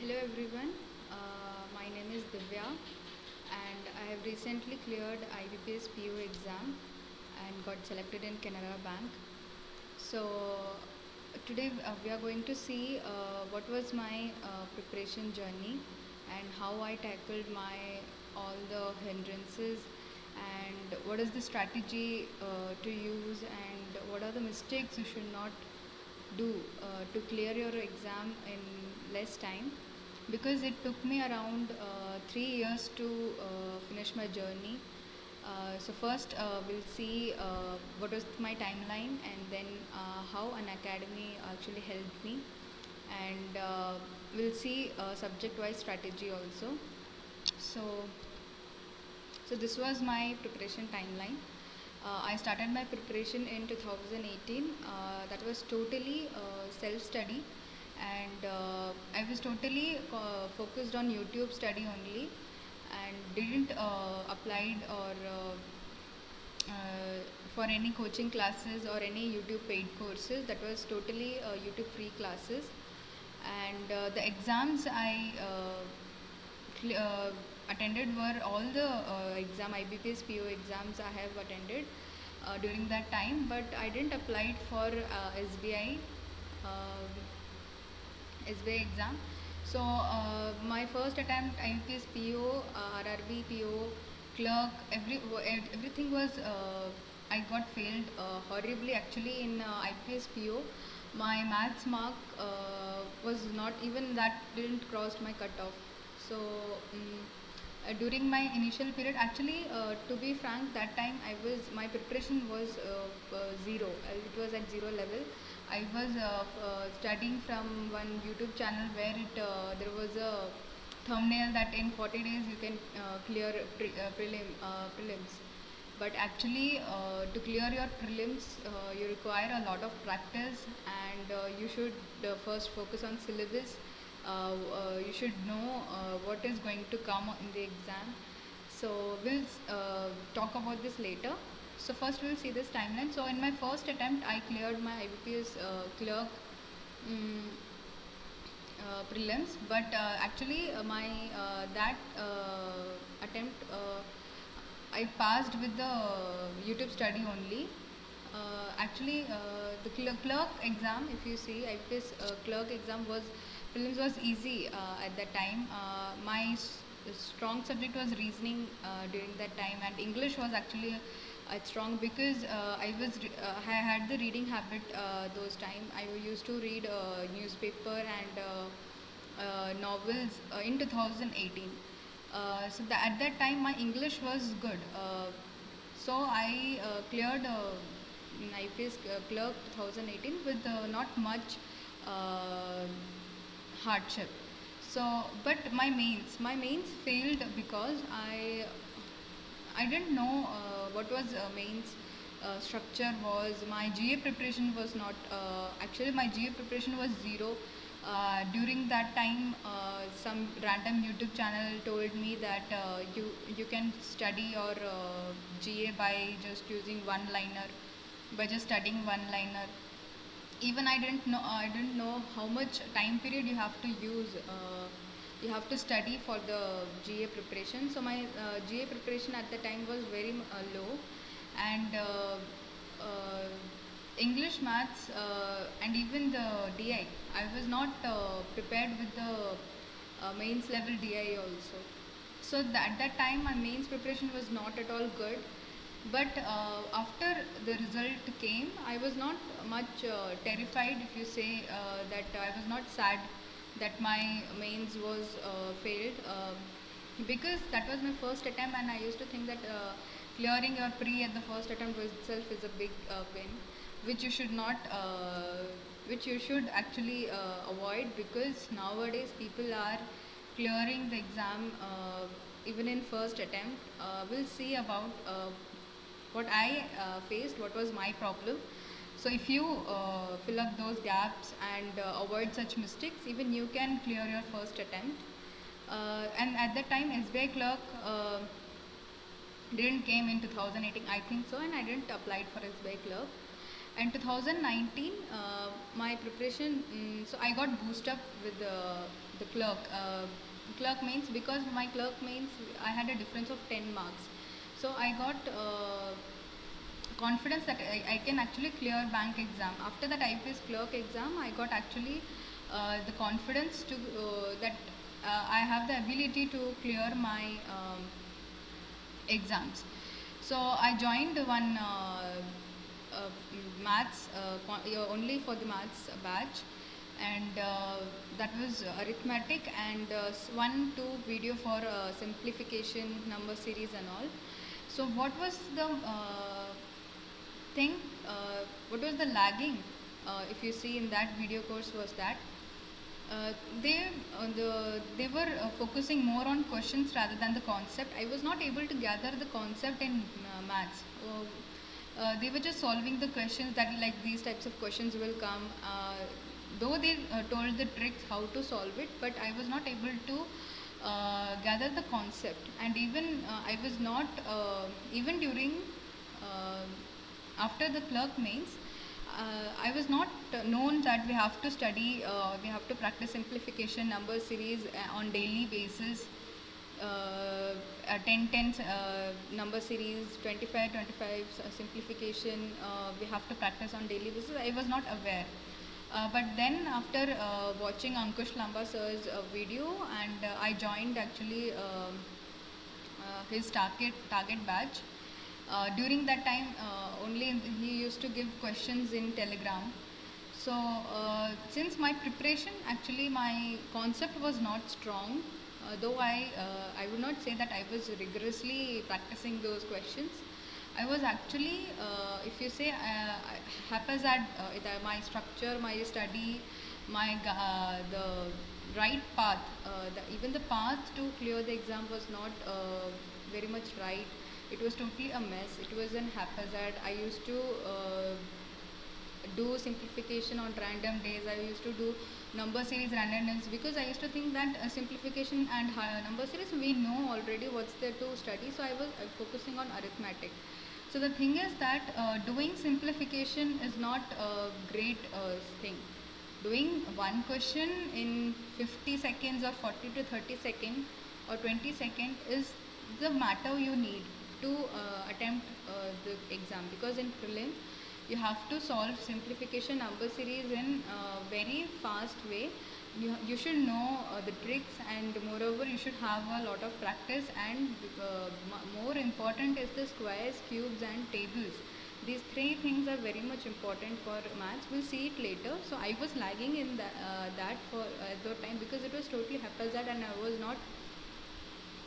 Hello everyone, my name is Divya and I have recently cleared IBPS PO exam and got selected in Canara Bank. So today we are going to see what was my preparation journey and how I tackled my all the hindrances and what is the strategy to use and what are the mistakes you should not do to clear your exam in less time, because it took me around 3 years to finish my journey. So first we'll see what was my timeline and then how an academy actually helped me, and we'll see subject wise strategy also. So so this was my preparation timeline. I started my preparation in 2018. That was totally self-study, and I was totally focused on YouTube study only, and didn't applied or for any coaching classes or any YouTube paid courses. That was totally YouTube free classes, and the exams I attended were all the exam IBPS PO exams I have attended during that time, but I didn't apply for SBI SBI exam. So my first attempt IBPS PO, RRB PO, clerk, everything was I got failed horribly actually in IPS PO. My maths mark was not even that, didn't cross my cutoff. So during my initial period, actually to be frank, that time my preparation was zero. It was at zero level. I was studying from one YouTube channel where there was a thumbnail that in 40 days you can clear prelims. But actually to clear your prelims you require a lot of practice, and you should first focus on syllabus. You should know what is going to come in the exam. So we'll talk about this later. So first we'll see this timeline. So in my first attempt I cleared my IBPS clerk prelims, but actually my that attempt I passed with the YouTube study only. Actually, the clerk exam, if you see, IPS clerk exam was prelims was easy at that time. My strong subject was reasoning during that time, and English was actually strong because I had the reading habit those time. I used to read newspaper and novels in 2018. At that time my English was good. So I cleared IPS clerk 2018 with not much uh, hardship. So, but my mains failed because I didn't know what was mains structure was. My GA preparation was not, actually my GA preparation was zero. During that time, some random YouTube channel told me that you can study your GA by just using one liner, by just studying one liner. Even I didn't know how much time period you have to use. You have to study for the GA preparation. So my GA preparation at the time was very low, and uh, English, maths, and even the DI. I was not prepared with the mains level DI also. So at that time, my mains preparation was not at all good. But after the result came, I was not much terrified. If you say that I was not sad that my mains was failed, because that was my first attempt, and I used to think that clearing your pre at the first attempt itself is a big win, which you should not, which you should actually avoid, because nowadays people are clearing the exam even in first attempt. We'll see about what I faced, what was my problem. So if you fill up those gaps and avoid such mistakes, even you can clear your first attempt. And at that time, SBI clerk didn't came in 2018, I think so, and I didn't apply for SBI clerk. In 2019, my preparation, so I got boosted up with the clerk. Clerk means, because my clerk means I had a difference of 10 marks. So I got confidence that I can actually clear bank exam. After that IPS clerk exam, I got actually the confidence to that I have the ability to clear my exams. So I joined one maths, only for the maths batch, and that was arithmetic, and one two video for simplification, number series and all. So what was the thing, what was the lagging, if you see in that video course, was that uh, they they were focusing more on questions rather than the concept. I was not able to gather the concept in maths. They were just solving the questions, that like these types of questions will come. Though they told the tricks how to solve it, but I was not able to gather the concept. And even I was not even during uh, after the clerk mains, I was not known that we have to study, we have to practice simplification, number series on daily basis, 10 10 number series, 25 25 simplification, we have to practice on daily basis. I was not aware. But then after watching Ankush Lamba sir's video, and I joined actually his target batch. During that time, only he used to give questions in Telegram. So since my preparation, actually my concept was not strong, though I would not say that I was rigorously practicing those questions. I was actually, if you say, haphazard, my structure, my study, my the right path, even the path to clear the exam was not very much right. It was totally a mess. It was an haphazard. I used to do simplification on random days. I used to do number series randomness, because I used to think that simplification and number series, we know already what's there to study. So I was focusing on arithmetic. So the thing is that doing simplification is not a great thing. Doing one question in 50 seconds or 40 to 30 seconds or 20 seconds is the matter you need to attempt the exam, because in prelim you have to solve simplification number series in very fast way. You should know the tricks, and moreover you should have a lot of practice, and more important is the squares, cubes and tables. These three things are very much important for maths. We'll see it later. So I was lagging in that for the time, because it was totally haphazard and I was not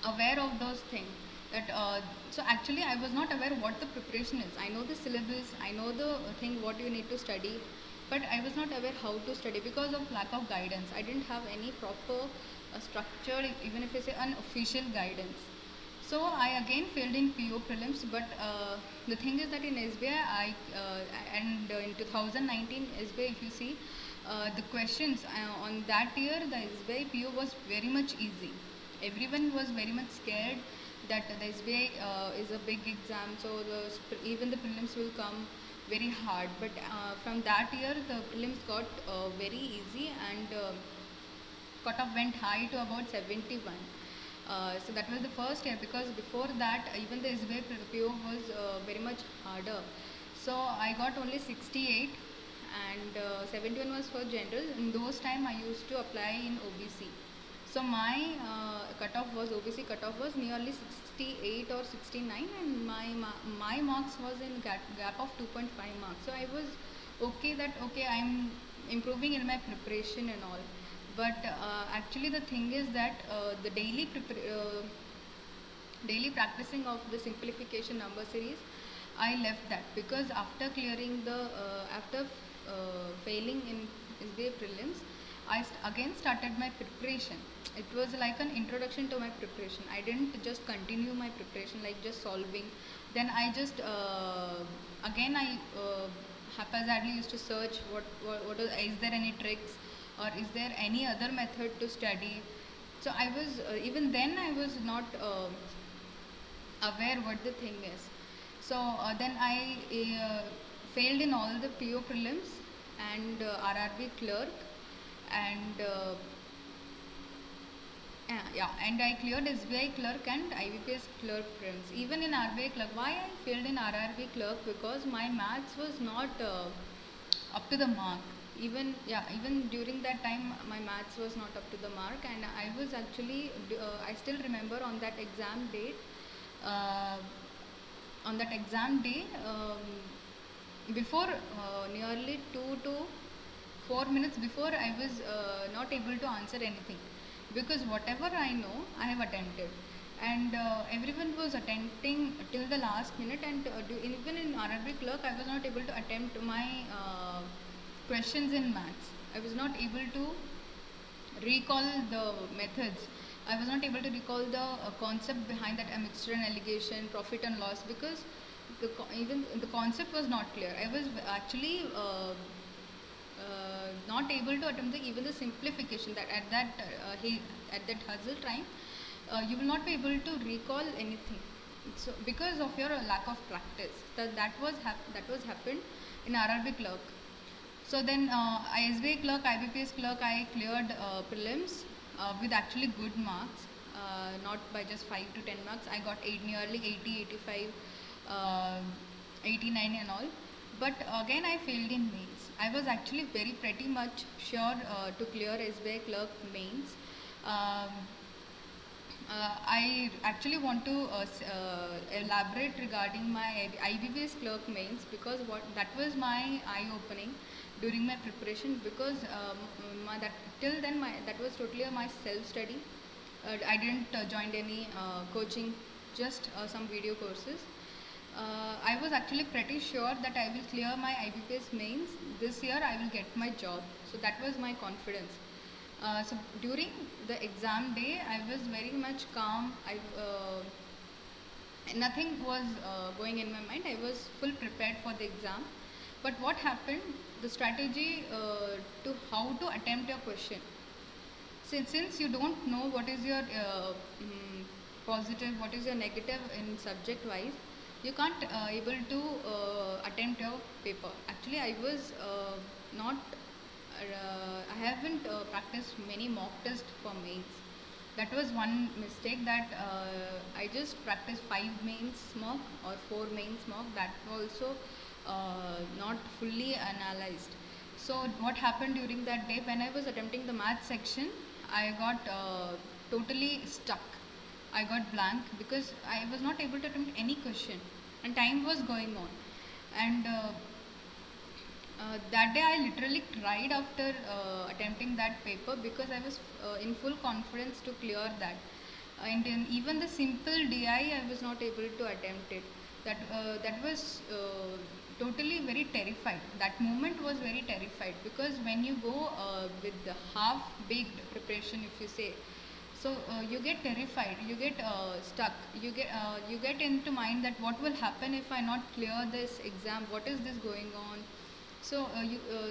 aware of those things. That so actually I was not aware what the preparation is. I know the syllabus, I know the thing what you need to study, but I was not aware how to study because of lack of guidance. I didn't have any proper structure, even if I say unofficial guidance. So I again failed in PO prelims, but the thing is that in SBI, and in 2019 SBI, if you see the questions on that year, the SBI PO was very much easy. Everyone was very much scared that the SBI is a big exam, so even the prelims will come very hard. But from that year, the prelims got very easy, and cutoff went high to about 71. So that was the first year, because before that even the SBI PO was very much harder. So I got only 68, and 71 was for general. In those time I used to apply in OBC. So my cutoff was, OBC cutoff was nearly 68 or 69, and my marks was in gap of 2.5 marks. So I was okay, that okay, I'm improving in my preparation and all. But actually the thing is that the daily practicing of the simplification number series, I left that, because after clearing the after failing in SBA prelims, I again started my preparation. It was like an introduction to my preparation. I didn't just continue my preparation like just solving. Then I just again I haphazardly used to search is there any tricks, or is there any other method to study. So I was even then I was not aware what the thing is. So then I failed in all the PO prelims and RRB clerk, and yeah, and I cleared SBI clerk and IBPS clerk prelims. Even in RBI clerk, why I failed in RRB clerk? Because my maths was not up to the mark. Even during that time, my maths was not up to the mark, and I was actually I still remember on that exam date. Uh, on that exam day, before nearly 2 to 4 minutes before, I was not able to answer anything, because whatever I know, I have attempted, and everyone was attempting till the last minute, and even in RRB clerk, I was not able to attempt my questions in maths. I was not able to recall the methods. I was not able to recall the concept behind that mixture and allegation, profit and loss, because even the concept was not clear. I was actually not able to attempt even the simplification, that at that hustle time, you will not be able to recall anything. So because of your lack of practice, that was happened in RRB clerk. So then ISBI clerk, IBPS clerk, I cleared prelims with actually good marks, not by just 5 to 10 marks. I got nearly 80, 85, 89 and all. But again I failed in mains. I was actually pretty much sure to clear SBI clerk mains. Um, I actually want to elaborate regarding my IBPS clerk mains, because that was my eye opening during my preparation, because till then that was totally my self study. I didn't join any coaching, just some video courses. I was actually pretty sure that I will clear my IBPS mains this year. I will get my job. So that was my confidence. So during the exam day, I was very much calm. Nothing was going in my mind. I was full prepared for the exam. But what happened? The strategy to how to attempt your question. Since you don't know what is your positive, what is your negative in subject wise, you can't able to attempt your paper. Actually, I was not. I haven't practiced many mock tests for mains. That was one mistake, that I just practiced 5 mains mock or 4 mains mock. That also not fully analyzed. So what happened during that day, when I was attempting the math section, I got totally stuck. I got blank because I was not able to attempt any question, and time was going on. And that day I literally cried after attempting that paper, because I was in full confidence to clear that. And in even the simple DI, I was not able to attempt it. That was totally very terrified. That moment was very terrified, because when you go with the half-baked preparation, if you say, so you get terrified, you get stuck, you get into mind that what will happen if I not clear this exam, what is this going on. So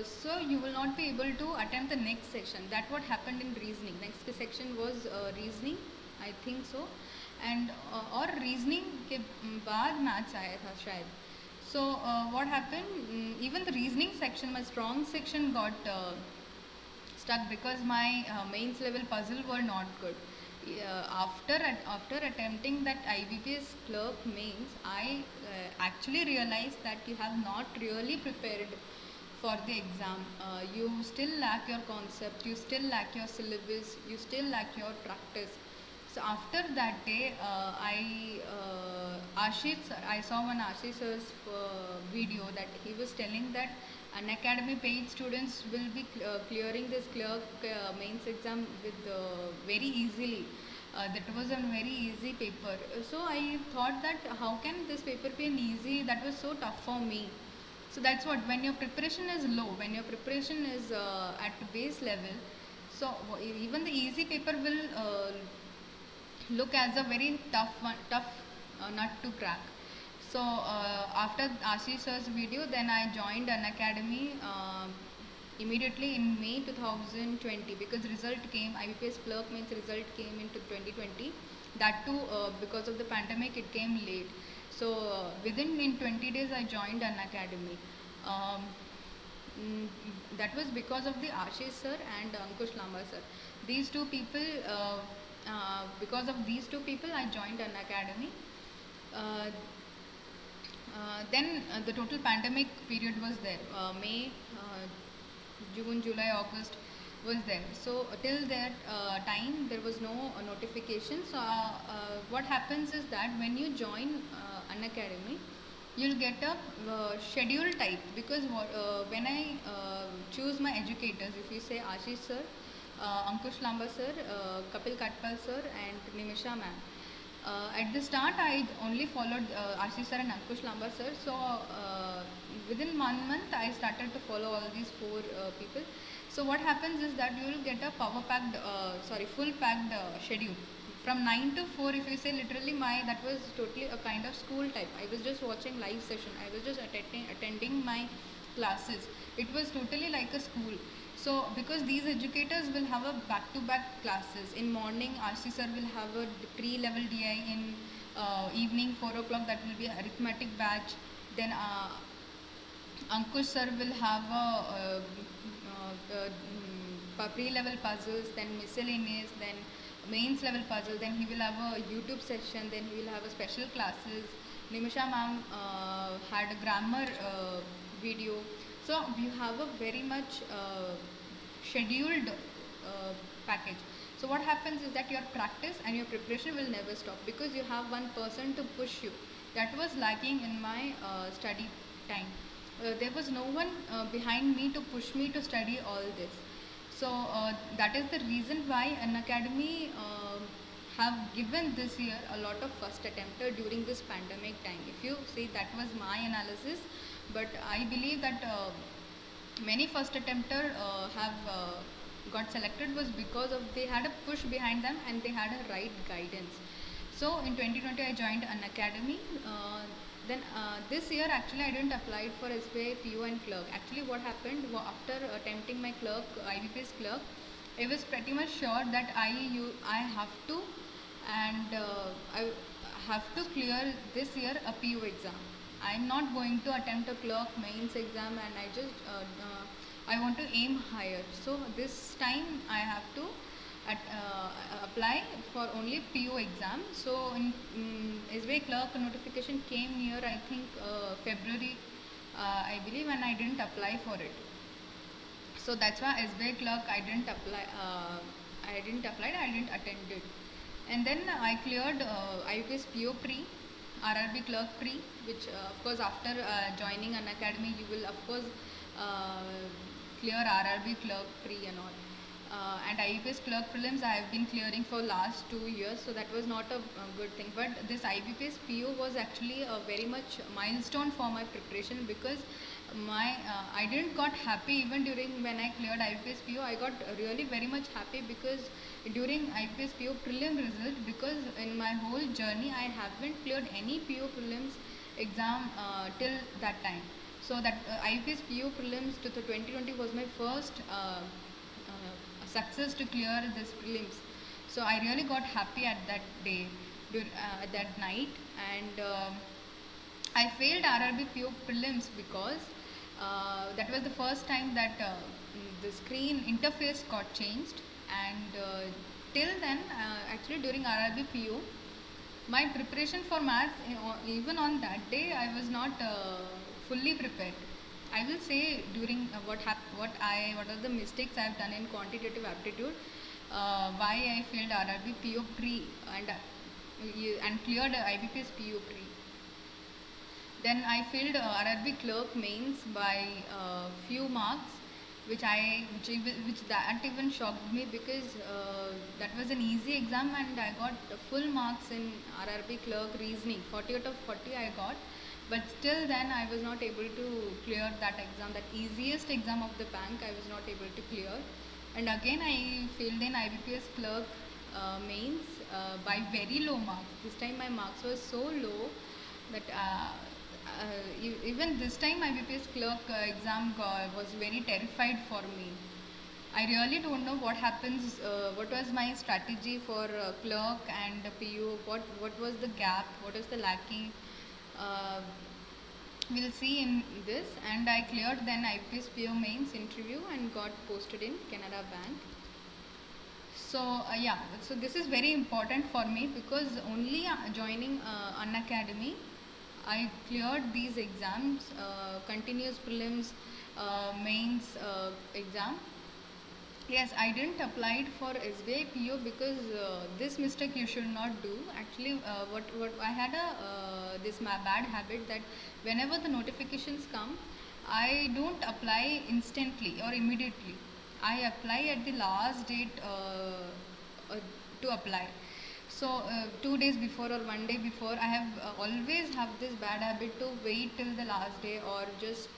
so you will not be able to attempt the next section. That what happened in reasoning. Next section was reasoning, I think so, and और reasoning के बाद maths आया था शायद. So what happened? Even the reasoning section, my strong section got stuck, because my mains level puzzle were not good. After attempting that IBPS clerk mains, I actually realized that you have not really prepared for the exam. You still lack your concept, you still lack your syllabus, you still lack your practice. So after that day, I saw one Ashish sir's video, that he was telling that Unacademy paid students will be clearing this clerk mains exam with very easily. That was a very easy paper. So I thought that how can this paper be an easy? That was so tough for me. So that's what, when your preparation is low, when your preparation is at base level, so even the easy paper will look as a very tough nut to crack. So after Ashish sir's video, then I joined Unacademy immediately in May 2020, because result came, IBPS clerk means result came into 2020. That too because of the pandemic, it came late. So within in 20 days I joined Unacademy. Um, mm, that was because of the Ashish sir and Ankush Lamba sir. These two people, because of these two people, I joined an academy. Uh, then the total pandemic period was there. May, June, July, August was there. So till that time there was no notification. So what happens is that when you join an academy, you'll get a schedule type, because when I choose my educators, if you say Ashish sir, Ankush Lamba sir, Kapil Katpal sir and Nimisha ma'am. At the start, I only followed Ashish sir and Ankush Lamba sir. So within 1 month, I started to follow all these four people. So what happens is that you will get a full packed schedule. From 9 to 4, if you say literally that was totally a kind of school type. I was just watching live session. I was just attending my classes. It was totally like a school. So because these educators will have a back-to-back classes. In morning, RC sir will have a pre-level DI. In evening 4 o'clock, that will be an arithmetic batch. Then Ankush sir will have pre-level puzzles, then miscellaneous, then mains level puzzle, then he will have a YouTube session, then he will have a special classes. Nimisha ma'am had a grammar video. So you have a very much scheduled package. So what happens is that your practice and your preparation will never stop, because you have one person to push you. That was lacking in my study time. There was no one behind me to push me to study all this. So that is the reason why an academy have given this year a lot of first attempter during this pandemic time. If you see, that was my analysis, but I believe that many first attempter have got selected was because of they had a push behind them and they had a right guidance. So in 2020 I joined an academy. Then this year actually I didn't apply for SBI PO and clerk. Actually what happened after attempting my clerk, IBPS clerk, I was pretty much sure that I have to, and I have to clear this year a PO exam. I'm not going to attempt a clerk mains exam, and I want to aim higher. So this time I have to apply for only PO exam. So in SBI clerk notification came near, I think February, I believe, and I didn't apply for it. So that's why SBI clerk I didn't apply. I didn't attend it. And then I cleared IUPS PO pre, RRB clerk pre, which of course after joining an academy you will of course clear RRB clerk pre and all. And IBPS clerk prelims I have been clearing for last 2 years, so that was not a good thing. But this IBPS PO was actually a very much milestone for my preparation, because I didn't got happy even during when I cleared IBPS PO. I got really very much happy because during IBPS PO prelim result, because in my whole journey I haven't cleared any PO prelims exam till that time. So that IBPS PO prelims to the 2020 was my first success to clear this prelims. So I really got happy at that day, that night, and I failed RRB PO prelims because that was the first time that the screen interface got changed, and till then actually during RRB PO my preparation for maths, even on that day I was not fully prepared. I will say during what are the mistakes I have done in quantitative aptitude, why I failed RRB PO pre and cleared IBPS PO pre. Then I failed RRB clerk mains by few marks, which that even shocked me, because that was an easy exam and I got full marks in RRB clerk reasoning. 40 out of 40 I got. But still then I was not able to clear that exam, that easiest exam of the bank I was not able to clear. And again I failed in IBPS clerk mains by very low marks. This time my marks were so low that even this time IBPS clerk exam was very terrified for me. I really don't know what happens, what was my strategy for clerk and PO, what was the gap, what was the lacking. we'll see in this. And I cleared then IPS PO mains interview and got posted in Canara Bank. So yeah, so this is very important for me because only joining Unacademy, I cleared these exams, continuous prelims, mains exam. Yes, I didn't apply for SBI PO because this mistake you should not do. Actually, what I had a this my bad habit that whenever the notifications come, I don't apply instantly or immediately. I apply at the last date to apply. So 2 days before or one day before, I have always have this bad habit to wait till the last day or just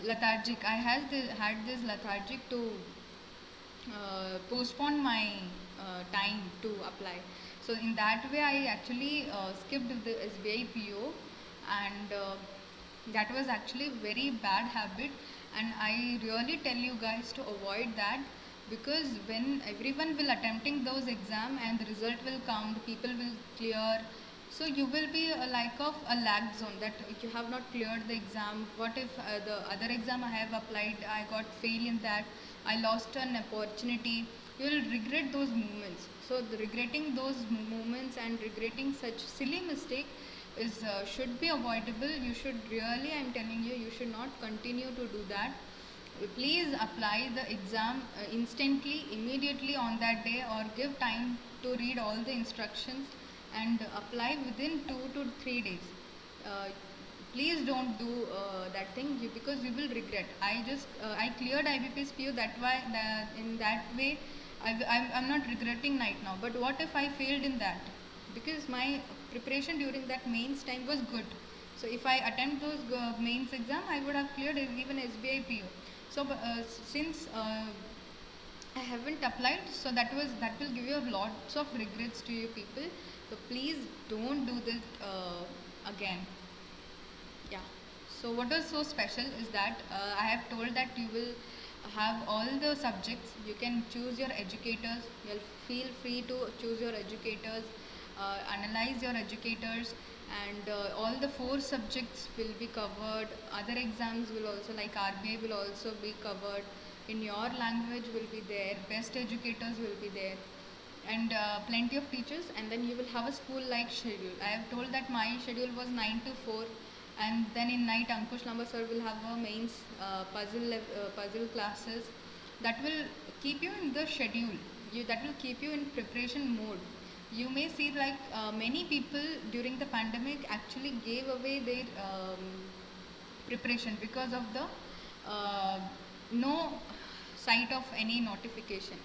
lethargic. I had this lethargic to postpone my time to apply. So in that way, I actually skipped the SBI PO, and that was actually very bad habit. And I really tell you guys to avoid that, because when everyone will attempting those exam and the result will come, the people will clear, so you will be like of a lag zone that you have not cleared the exam. What if the other exam I have applied, I got fail in that, I lost an opportunity. You will regret those moments. So the regretting those moments and regretting such silly mistake is should be avoidable. You should really, I am telling you, you should not continue to do that. Please apply the exam instantly, immediately on that day, or give time to read all the instructions and apply within 2 to 3 days. Uh, Please don't do that thing, because you will regret. I cleared IBPS PO, that why in that way I'm not regretting right now. But what if I failed in that? Because my preparation during that mains time was good. So if I attempt those mains exam, I would have cleared even SBI PO. So since I haven't applied, so that will give you lots of regrets to you people. So please don't do this again. Yeah. So what was so special is that I have told that you will have all the subjects. You can choose your educators. You'll feel free to choose your educators, analyze your educators, and all the 4 subjects will be covered. Other exams will also, like RBI, will also be covered. In your language will be there. Best educators will be there, and plenty of teachers. And then you will have a school like schedule. I have told that my schedule was 9 to 4, and then in night Ankush Lamba sir will have a mains puzzle classes. That will keep you in the schedule. That will keep you in preparation mode. You may see like many people during the pandemic actually gave away their preparation because of the no sight of any notification.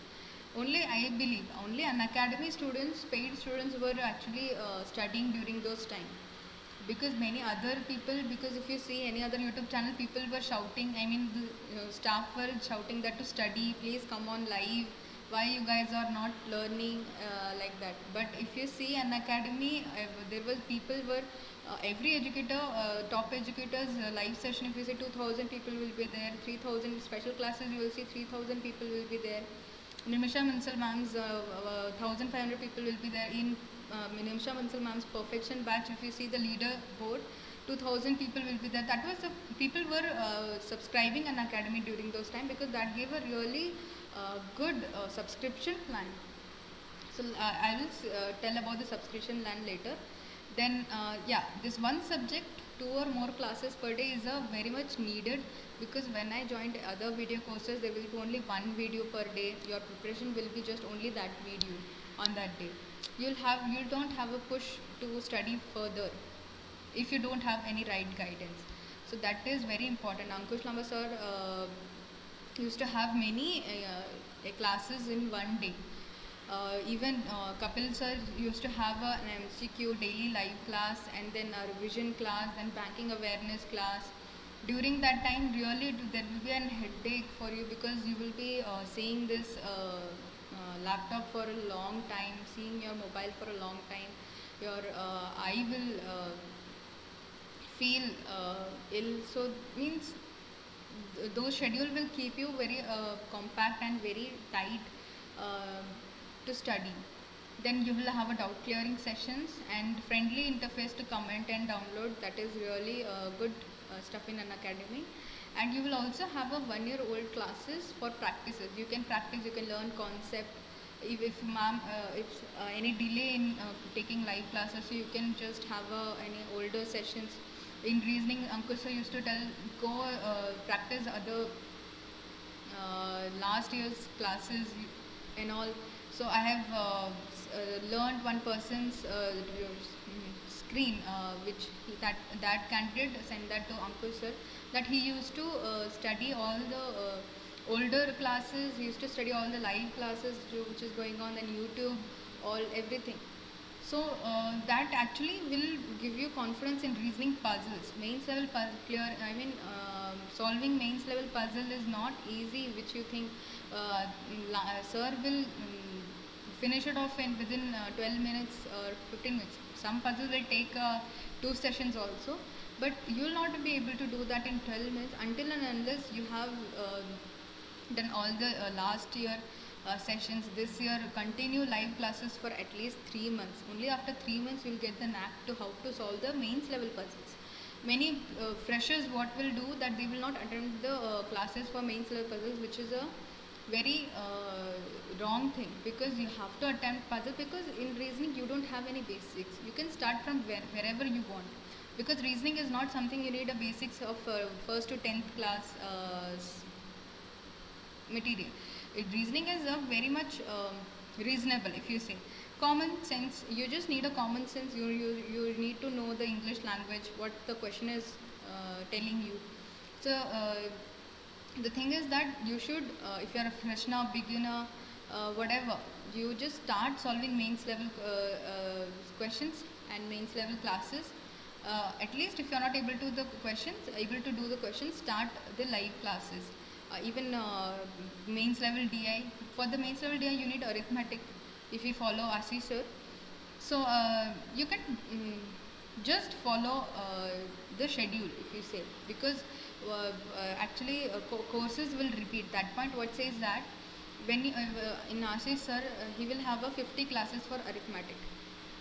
Only I believe only Unacademy students, paid students, were actually studying during those time. Because many other people, because if you see any other YouTube channel, people were shouting, I mean the staff were shouting that to study, please come on live, why you guys are not learning, like that. But if you see Unacademy, there was people were every educator, top educators live session, if you see 2000 people will be there, 3000 special classes you will see 3000 people will be there. Nimisha Mansal ma'am's 1500 people will be there. In Nimisha Mansal ma'am's perfection batch, if you see the leader board, 2000 people will be there. That was the people were subscribing Unacademy during those time, because that gave a really good subscription plan. So I will tell about the subscription plan later. Then yeah, this one subject, 2 or more classes per day is very much needed, because when I joined other video courses, there will be only one video per day. Your preparation will be just only that video on that day. You don't have a push to study further if you don't have any right guidance. So that is very important. Ankush Lamba sir used to have many classes in one day. Even Kapil sir used to have an MCQ daily live class, and then a revision class, and banking awareness class. During that time, really there will be a headache for you, because you will be seeing this laptop for a long time, seeing your mobile for a long time. Your eye will feel ill. So means those schedule will keep you very compact and very tight uh, to study. Then you will have a doubt clearing sessions and friendly interface to comment and download. That is really good stuff in Unacademy. And you will also have a 1-year-old classes for practices. You can practice, you can learn concept. If ma'am, if any delay in taking live classes, so you can just have any older sessions. In reasoning, Ankush sir used to tell, go practice other last year's classes and all. So I have learned one person's screen, which that candidate sent that to Ankush sir, that he used to study all the older classes. He used to study all the live classes which is going on YouTube, all everything. So that actually will give you confidence in reasoning puzzles. Mains level clear. I mean, solving mains level puzzle is not easy, which you think sir will finish it off in within 12 minutes or 15 minutes. Some puzzle will take 2 sessions also, but you will not be able to do that in 12 minutes until and unless you have done all the last year sessions. This year continue live classes for at least 3 months. Only after 3 months you will get the knack to how to solve the mains level puzzles. Many freshers what will do that they will not attend the classes for mains level puzzles, which is a very wrong thing, because you have to attempt puzzle, because in reasoning you don't have any basics. You can start from wherever you want, because reasoning is not something you need a basics of 1st to 10th class material. Reasoning is a very much reasonable. If you say common sense, you just need a common sense. You need to know the English language, what the question is telling you. So the thing is that you should, if you are a fresher, beginner, whatever, you just start solving mains level questions and mains level classes. At least if you are not able to do the questions, start the live classes. Even mains level DI. For the mains level DI, you need arithmetic. If you follow Ashish sir, so you can just follow the schedule, if you say, because actually courses will repeat. That point what says that when in Ashish sir, he will have a 50 classes for arithmetic.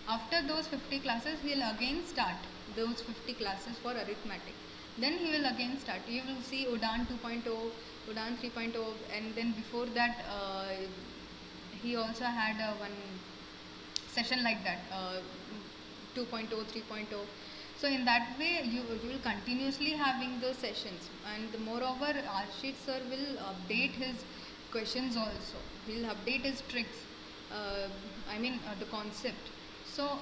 After those 50 classes, he will again start those 50 classes for arithmetic. Then he will again start. You will see Udan 2.0, Udan 3.0, and then before that he also had one session like that, 2.0, 3.0. So in that way you will continuously having those sessions, and moreover Ashish sir will update his questions also. He will update his tricks, the concept. So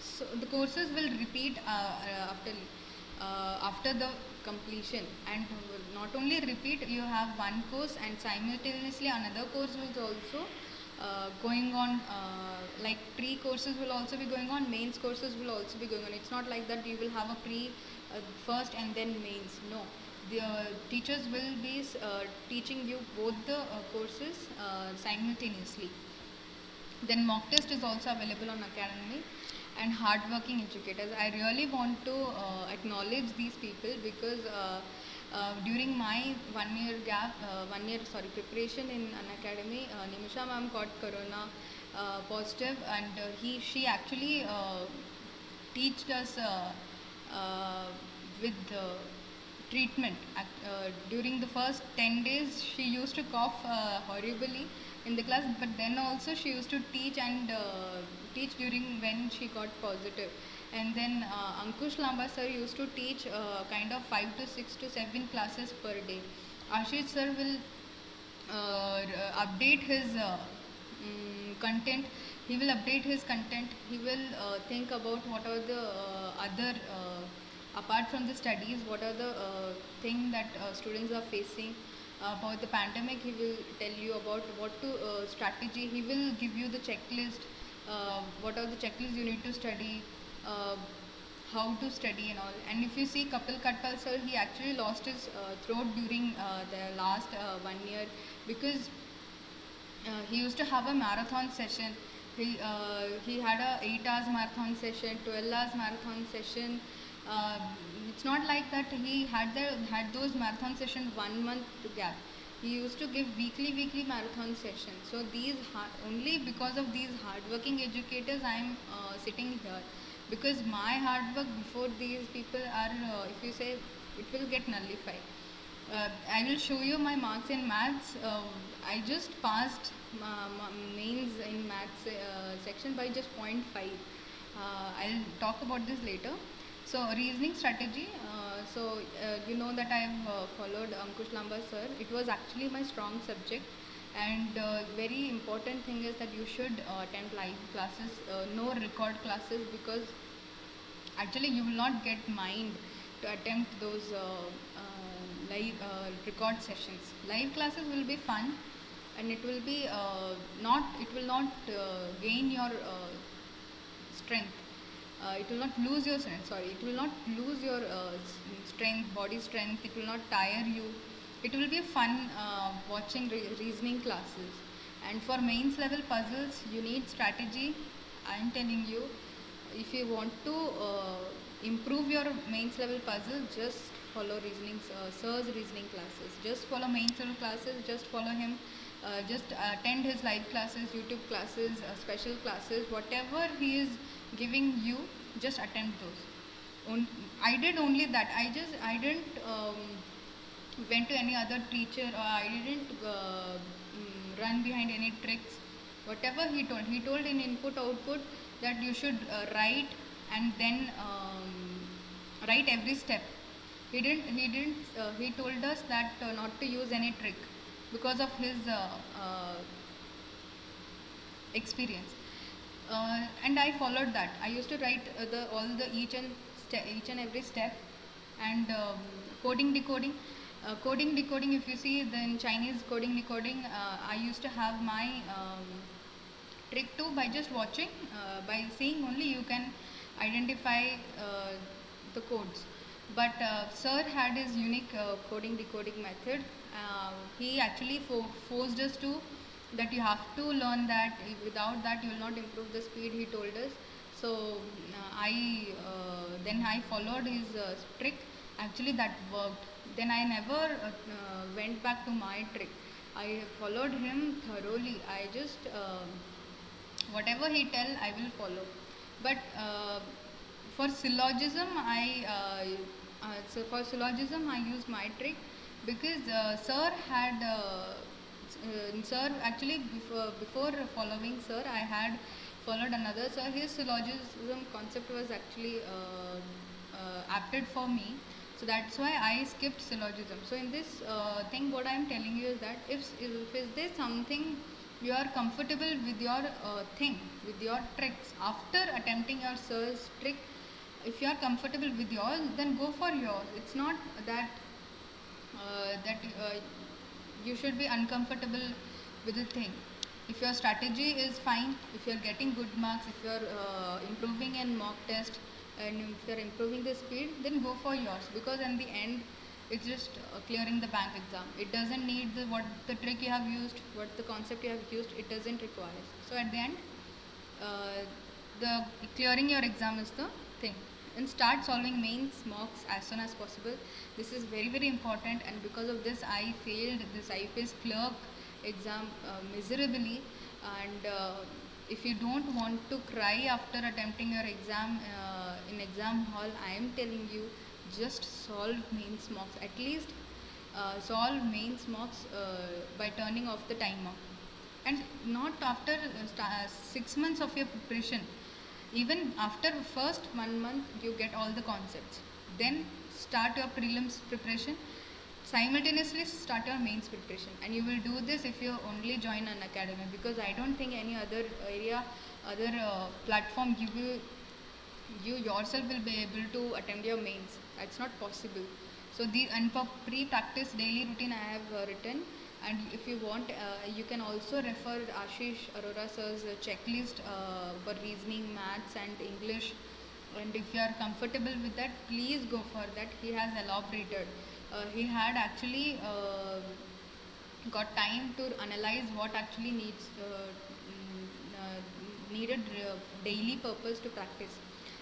so the courses will repeat after the completion, and not only repeat, you have one course and simultaneously another course will also going on, like pre-courses will also be going on, mains courses will also be going on. It's not like that you will have a pre first and then mains. No, the teachers will be teaching you both the courses simultaneously. Then mock test is also available on Academy. And hardworking educators, I really want to acknowledge these people, because during my 1 year gap, preparation in Unacademy, Nimisha ma'am got corona positive, and she actually taught us with treatment. During the first 10 days, she used to cough horribly in the class, but then also she used to teach and teach during when she got positive. And then Ankush Lamba sir used to teach kind of 5 to 6 to 7 classes per day. Ashish sir will update his content. He will update his content. He will think about what are the other apart from the studies, what are the things that students are facing. About the pandemic, he will tell you about what to strategy. He will give you the checklist, what are the checklists you need to study, how to study and all. And if you see Kapil Katpal sir, he actually lost his throat during the last 1 year, because he used to have a marathon session. He had a 8 hours marathon session, 12 hours marathon session. It's not like that he had those marathon sessions 1 month gap. he used to give weekly marathon sessions. So only because of these hardworking educators I am sitting here, because my hard work before these people are, if you say, it will get nullified. I will show you my marks in maths. I just passed mains in maths section by just 0.5. I'll talk about this later. So reasoning strategy. You know that I have followed Ankush Lamba sir. It was actually my strong subject, and very important thing is that you should attend live classes, no record classes, because actually you will not get mind to attempt those live record sessions. Live classes will be fun, and it will be not, it will not gain your strength. It will not lose your strength, sorry, it will not lose your strength, body strength. It will not tire you. It will be fun watching reasoning classes. And for mains level puzzles you need strategy. I am telling you, if you want to improve your mains level puzzle, just follow reasoning, sir's reasoning classes. Just follow mains level classes, just follow him, just attend his live classes, YouTube classes, special classes, whatever he is giving you, just attend those. I did only that. I didn't went to any other teacher, or I didn't run behind any tricks. Whatever he told in input output that you should write, and then write every step. He told us that not to use any trick because of his experience. And I followed that. I used to write each and every step, and coding decoding. Coding decoding. If you see in Chinese coding decoding, I used to have my trick too, by just watching, by seeing only you can identify the codes. But sir had his unique coding decoding method. He actually forced us to that you have to learn that. Without that you will not improve the speed, he told us. So then I followed his trick. Actually that worked. Then I never went back to my trick. I followed him thoroughly. I just whatever he tell I will follow. But for syllogism for syllogism I used my trick, because sir had sir actually before following sir I had followed another sir. His syllogism concept was actually apted for me, so that's why I skipped syllogism. So in this thing what I am telling you is that if is there something you are comfortable with your thing, with your tricks, after attempting your sir's trick, if you are comfortable with yours, then go for yours. It's not that you should be uncomfortable with the thing. If your strategy is fine, if you are getting good marks, if you are improving in mock test, and if you are improving the speed, then go for yours, because in the end it's just clearing the bank exam. It doesn't need what the trick you have used, what the concept you have used, it doesn't require. So at the end, the clearing your exam is the thing. And start solving mains mocks as soon as possible. This is very important, and because of this I failed this IPS clerk exam miserably. And if you don't want to cry after attempting your exam in exam hall, I am telling you, just solve mains mocks. At least solve mains mocks by turning off the timer, and not after 6 months of your preparation. Even after first 1 month you get all the concepts, then start your prelims preparation, simultaneously start your mains preparation. And you will do this if you only join an academy, because I don't think any other area, other platform you yourself will be able to attend your mains. That's not possible. So and for pre-practice daily routine I have written, and if you want you can also refer Ashish Arora sir's checklist for reasoning, maths and English. And if you are comfortable with that, please go for that. He has elaborated. He had actually got time to analyze what actually needed daily purpose to practice.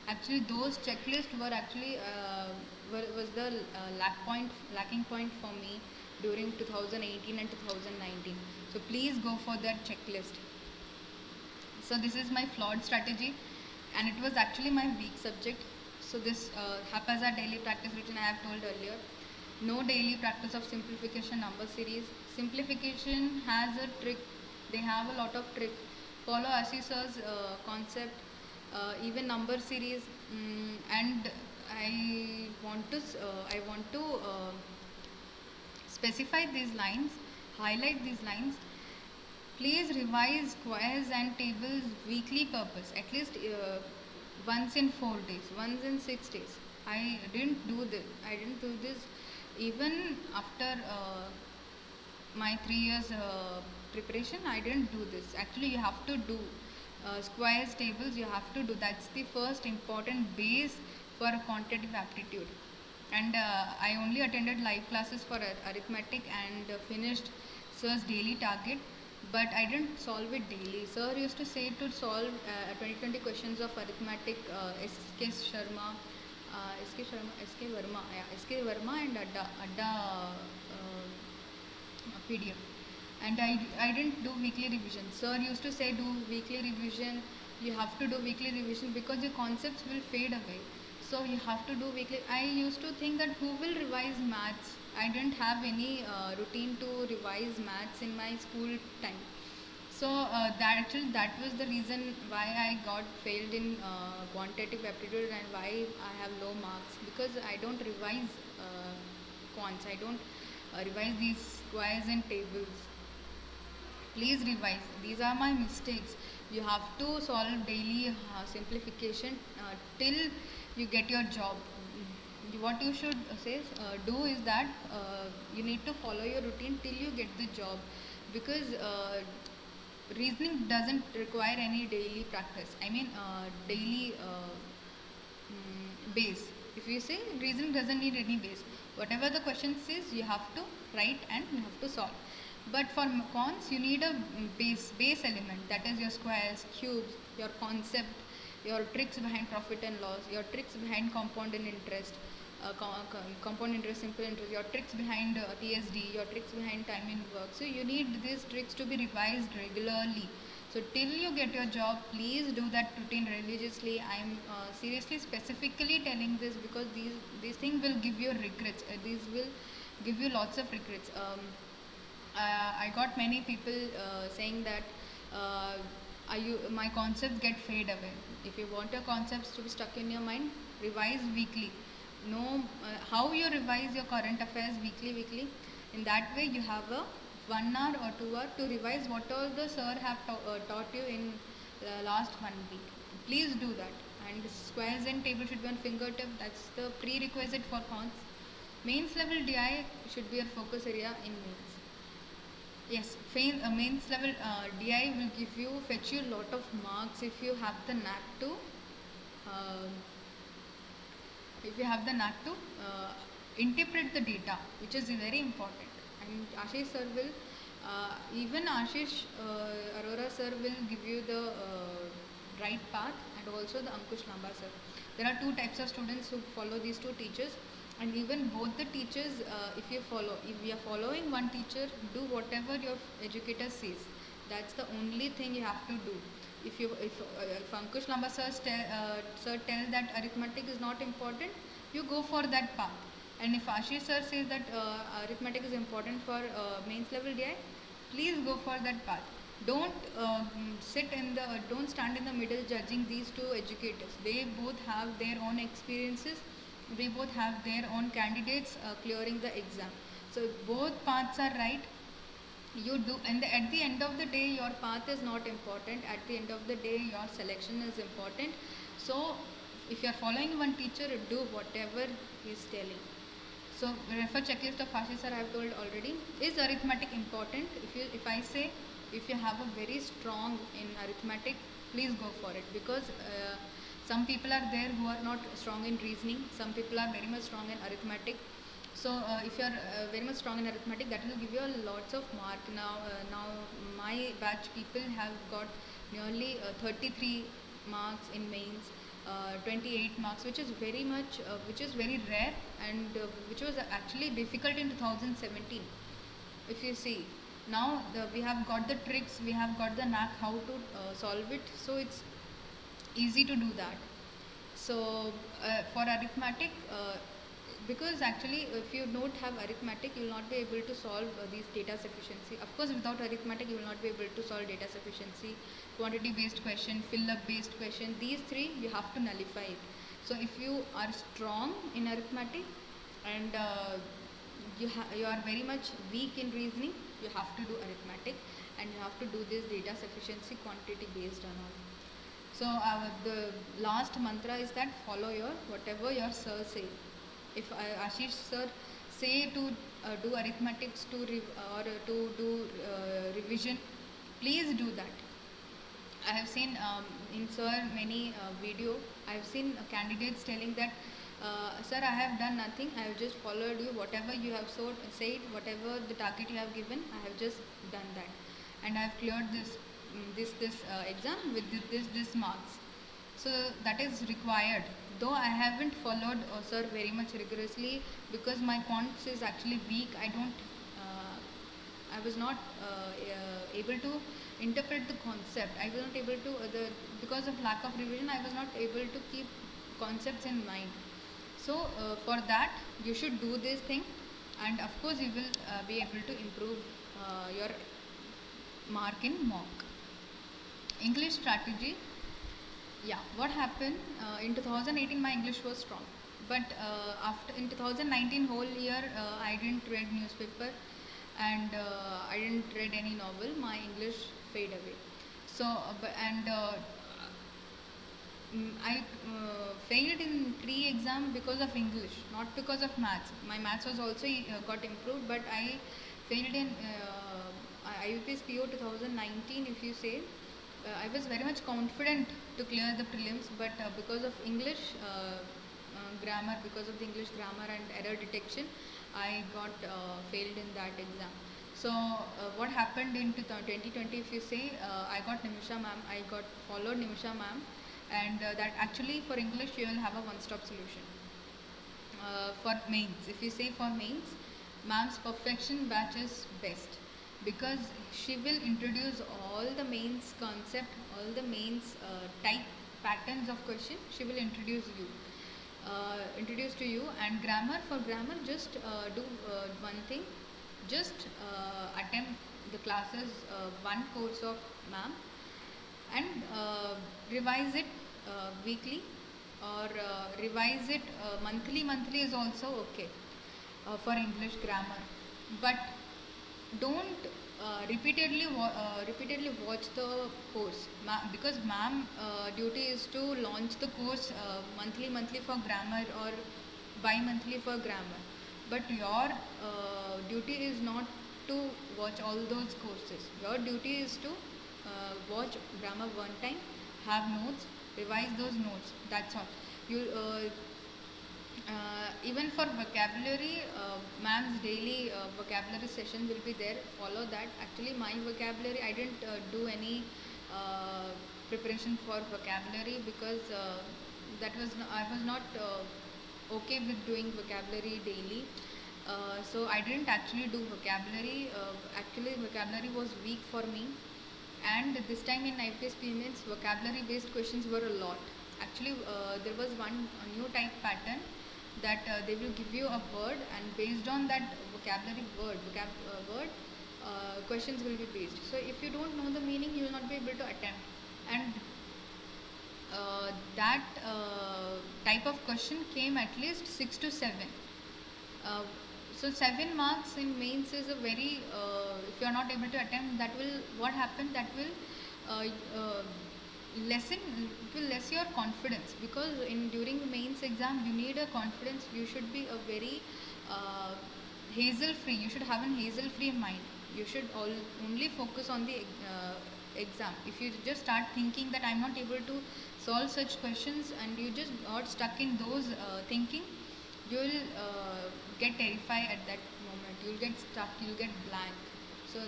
Actually those checklists were actually was the lacking point for me. during 2018 and 2019. So please go for that checklist. So this is my flawed strategy, and it was actually my weak subject. So this haphazard daily practice routine I have told earlier. No daily practice of simplification number series. Simplification has a trick. They have a lot of trick. Follow Ashish sir's concept, even number series, and I want to specify these lines, highlight these lines. Please revise squares and tables weekly purpose, at least once in 4 days, once in 6 days. I didn't do this. I didn't do this even after my 3 years preparation. I didn't do this. Actually, you have to do squares, tables. You have to do. That's the first important base for quantitative aptitude. And I only attended live classes for arithmetic and finished sir's daily target, but I didn't solve it daily. Sir used to say to solve 20 questions of arithmetic, S.K. Sharma, S.K. Verma, yeah, S.K. Verma and Adda PDF. And I didn't do weekly revision. Sir used to say do weekly revision. You have to do weekly revision because your concepts will fade away. So you have to do weekly. I used to think that who will revise maths? I didn't have any routine to revise maths in my school time. So that was the reason why I got failed in quantitative aptitude and why I have low marks, because I don't revise quants. I don't revise these squares and tables. Please revise. These are my mistakes. You have to solve daily simplification till you get your job. What you should do is that you need to follow your routine till you get the job, because reasoning doesn't require any daily practice. I mean daily base. If you say reasoning doesn't need any base, whatever the question says you have to write and you have to solve. But for cons you need a base element, that is your squares, cubes, your concept, your tricks behind profit and loss, your tricks behind compound and interest, compound interest, simple interest, your tricks behind TSD, your tricks behind time in work. So you need these tricks to be revised regularly. So till you get your job, please do that routine religiously. I am seriously specifically telling this because these things will give you regrets. These will give you lots of regrets. I got many people saying that my concepts get fade away. If you want your concepts to be stuck in your mind, revise weekly. Know how you revise your current affairs weekly. In that way, you have a 1 hour or 2 hour to revise what all the sir have taught you in the last 1 week. Please do that. And squares and tables should be on fingertip. That's the prerequisite for cons. Mains level DI should be your focus area in mains. Yes, mains level DI will fetch you a lot of marks if you have the knack to interpret the data, which is very important. And Ashish sir will, even Ashish Arora sir will give you the right path, and also the Ankush Lamba sir. There are 2 types of students who follow these 2 teachers, and even both the teachers, if we are following one teacher, do whatever your educator says. That's the only thing you have to do. If Ankush Lamba sir tell that arithmetic is not important, you go for that path. And if Ashish sir says that arithmetic is important for mains level DI, please go for that path. Don't don't stand in the middle judging these 2 educators. They both have their own experiences. They both have their own candidates clearing the exam. So both paths are right. You do, and at the end of the day, your path is not important. At the end of the day, your selection is important. So if you are following one teacher, do whatever he is telling. So refer checklist of Ashish sir I have told already. Is arithmetic important? If I say if you have a very strong in arithmetic, please go for it, because some people are there who are not strong in reasoning. Some people are very much strong in arithmetic. So if you are very much strong in arithmetic, that will give you lots of mark. Now my batch people have got nearly 33 marks in mains, 28 marks, which is very rare, and which was actually difficult in 2017. if you see, now we have got the tricks, we have got the knack how to solve it, so it's easy to do that. So for arithmetic, because actually if you don't have arithmetic, you will not be able to solve these data sufficiency. Of course, without arithmetic, you will not be able to solve data sufficiency, quantity based question, fill up based question. These three you have to nullify it. So if you are strong in arithmetic and you are very much weak in reasoning, you have to do arithmetic, and you have to do this data sufficiency, quantity based and all. So the last mantra is that follow your whatever your sir say. If Ashish sir say to do arithmetics or to do revision, please do that. I have seen in sir many video. I have seen candidates telling that, sir, I have done nothing. I have just followed you. Whatever you have said, whatever the target you have given, I have just done that, and I have cleared this exam with this marks. So that is required. Though I haven't followed sir very much rigorously because my quants is actually weak. I was not able to interpret the concept. I was not able to because of lack of revision. I was not able to keep concepts in mind. So for that, you should do this thing, and of course you will be able to improve your mark in mock. English strategy. Yeah, what happened in 2018? My English was strong, but after in 2019 whole year I didn't read newspaper, and I didn't read any novel. My English fade away. So I failed in 3 exams because of English, not because of maths. My maths was also got improved, but I failed in IUPAC PO 2019. If you say, I was very much confident to clear the prelims, but because of English grammar, because of the English grammar and error detection, I got failed in that exam. So what happened in 2020? If you say, I got Nimisha ma'am, I got followed Nimisha ma'am, and that actually for English you will have a one-stop solution. For mains, if you say for mains, ma'am's perfection batch is best, because she will introduce all the mains concept, all the mains type patterns of question. She will introduce to you. And grammar, for grammar, just do one thing, just attempt the classes, one course of ma'am, and revise it weekly, or revise it monthly is also okay for English grammar. But don't repeatedly watch the course, because ma'am duty is to launch the course monthly for grammar, or bi-monthly for grammar, but your duty is not to watch all those courses. Your duty is to watch grammar one time, have notes, revise those notes, that's all. You even for vocabulary, ma'am's daily vocabulary session will be there. Follow that. Actually, my vocabulary, I didn't do any preparation for vocabulary, because I was not okay with doing vocabulary daily. So I didn't actually do vocabulary. Actually, vocabulary was weak for me. And this time in IPS Payments, vocabulary based questions were a lot. Actually, there was one new type pattern, that they will give you a word, and based on that vocabulary word, questions will be based. So if you don't know the meaning, you will not be able to attempt. And that type of question came at least 6 to 7. So 7 marks in mains is a very, if you are not able to attempt, that will, what happen, that will lessen your confidence, because during the mains exam you need a confidence. You should be a very hazel free, you should have an hazel free mind. You should only focus on the exam. If you just start thinking that I'm not able to solve such questions, and you just got stuck in those thinking, you will get terrified at that moment. You'll get stuck, you'll get blank. So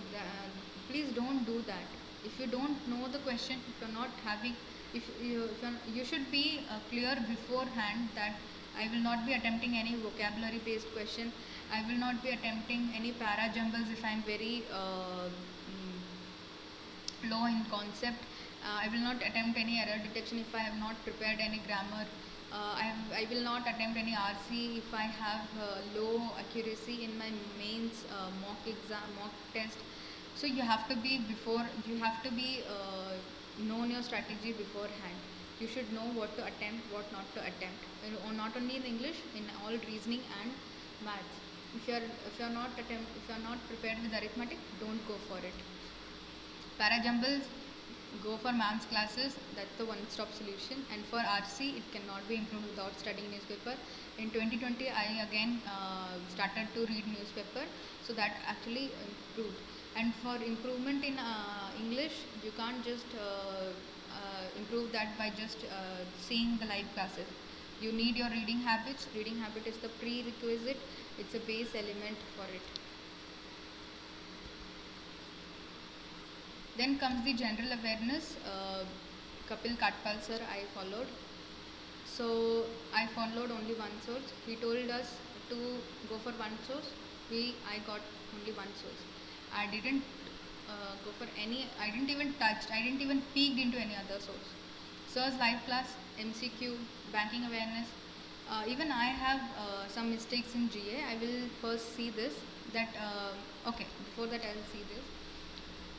please don't do that. If you don't know the question, if you're not having, you should be clear beforehand that I will not be attempting any vocabulary based question, I will not be attempting any para jumbles if I am very low in concept. I will not attempt any error detection if I have not prepared any grammar. I will not attempt any RC if I have low accuracy in my mains mock exam, mock test. So you have to be known your strategy beforehand. You should know what to attempt, what not to attempt. Not only in English, in all reasoning and maths. If you're not prepared with arithmetic, don't go for it. Para jumbles, go for ma'am's classes. That's the one-stop solution. And for RC, it cannot be improved without studying newspaper. In 2020, I again started to read newspaper, so that actually improved. And for improvement in English, you can't just improve that by just seeing the live classes. You need your reading habits. Reading habit is the prerequisite. It's a base element for it. Then comes the general awareness. Kapil Katpal sir I followed. So I followed only one source. He told us to go for one source. I got only one source. I didn't go for any. I didn't even peeked into any other source. Sir's live class, MCQ, banking awareness. Even I have some mistakes in GA. I will first see this. Okay. Before that, I will see this.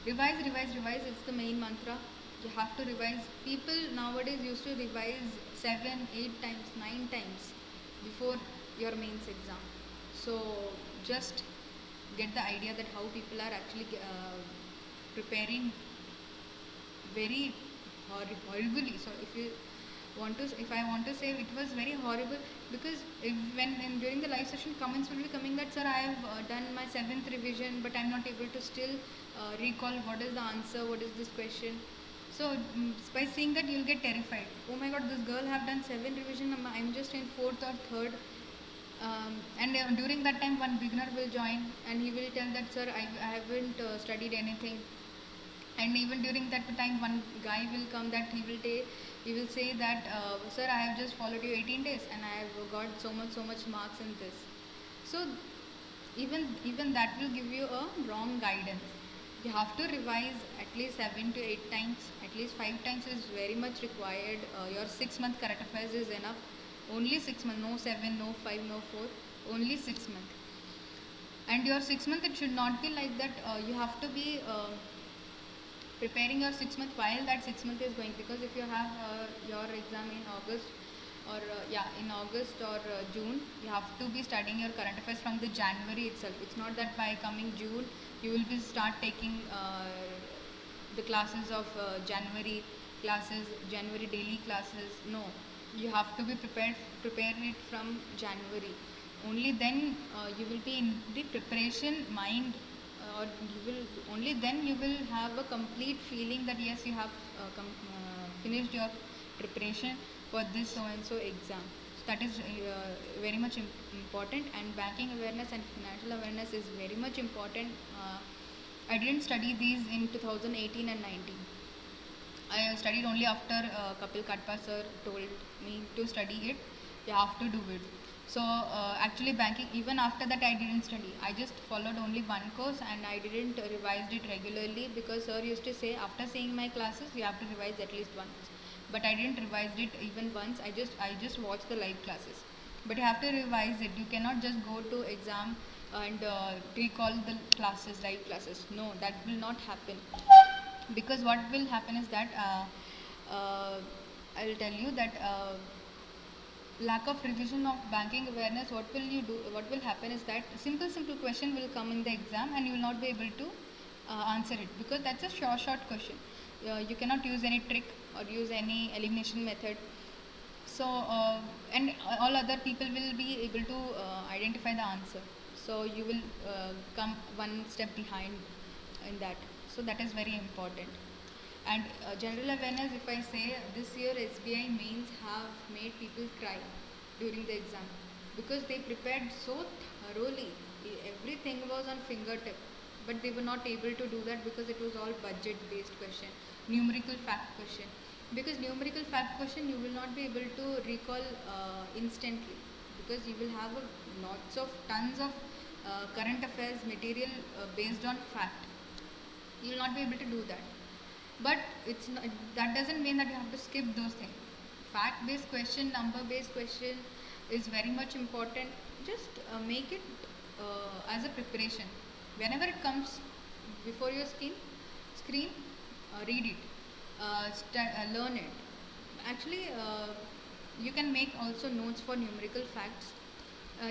Revise, revise, revise. It's the main mantra. You have to revise. People nowadays used to revise 7, 8 times, 9 times before your mains exam. So just get the idea that how people are actually preparing very horribly. So if I want to say, it was very horrible, because during the live session, comments will be coming that, sir, I have done my 7th revision, but I am not able to still recall what is the answer, what is this question. So by seeing that, you will get terrified. Oh my God, this girl have done 7 revision. I am just in 4th or 3rd. During that time, one beginner will join and he will tell that, sir, I haven't studied anything. And even during that time, one guy will come that he will say that, sir, I have just followed you 18 days and I have got so much marks in this. So even that will give you a wrong guidance. You have to revise at least 7 to 8 times. At least 5 times is very much required. Your 6-month current affairs is enough. Only 6 months, no 7, no 5, no 4, only 6 months. And your 6 month, it should not be like that. You have to be preparing your 6 month while that 6 month is going, because if you have your exam in August or June, you have to be studying your current affairs from the January itself. It's not that by coming June you will be start taking the classes of January daily classes. No, you have to be prepare it from January. Only then you will be in the preparation mind, or only then you will have a complete feeling that yes, you have finished your preparation for this so and so exam. So that is very much important. And banking awareness and financial awareness is very much important. I didn't study these in 2018 and 19. I studied only after Kapil Katpa sir told me to study it. You have to do it. So actually banking, even after that I didn't study. I just followed only one course and I didn't revise it regularly, because sir used to say after seeing my classes you have to revise at least once. But I didn't revise it even once. I just watched the live classes. But you have to revise it. You cannot just go to exam and recall the classes, live classes. No, that will not happen. Because what will happen is that I will tell you that lack of revision of banking awareness, what will happen is that simple question will come in the exam and you will not be able to answer it, because that's a short question. You cannot use any trick or use any elimination method. So and all other people will be able to identify the answer. So you will come one step behind in that. So that is very important. And general awareness, if I say, this year SBI mains have made people cry during the exam, because they prepared so thoroughly. Everything was on fingertip, but they were not able to do that because it was all budget based question, numerical fact question. Because numerical fact question you will not be able to recall instantly, because you will have tons of current affairs material based on fact. You will not be able to do that. But it's not, that doesn't mean that you have to skip those things. Fact based question, number based question is very much important. Just make it as a preparation. Whenever it comes before your screen, read it, learn it. Actually, you can make also notes for numerical facts.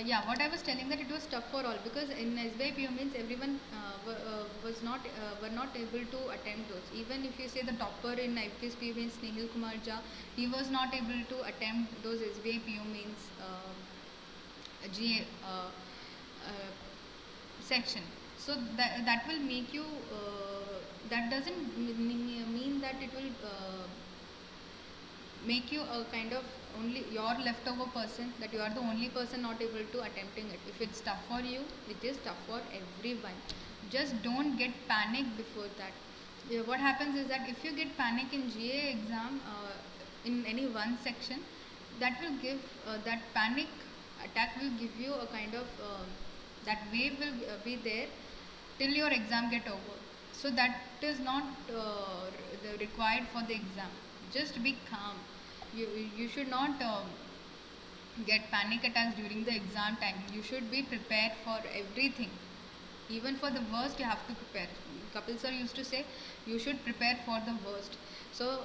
Yeah, what I was telling, that it was tough for all, because in SBI PO means everyone were not able to attempt those. Even if you say the topper in IPS PO means Snehil Kumar Jha, he was not able to attempt those SBI PO means GA section. So that will make you. That doesn't mean that it will make you a kind of only your leftover person, that you are the only person not able to attempting it. If it's tough for you, it is tough for everyone. Just don't get panic before that. Yeah, what happens is that if you get panic in GA exam in any one section, that will give that panic attack will give you a kind of that wave will be there till your exam get over. So that is not required for the exam. Just be calm. You should not get panic attacks during the exam time. You should be prepared for everything. Even for the worst, you have to prepare. Kapil sir used to say, you should prepare for the worst. So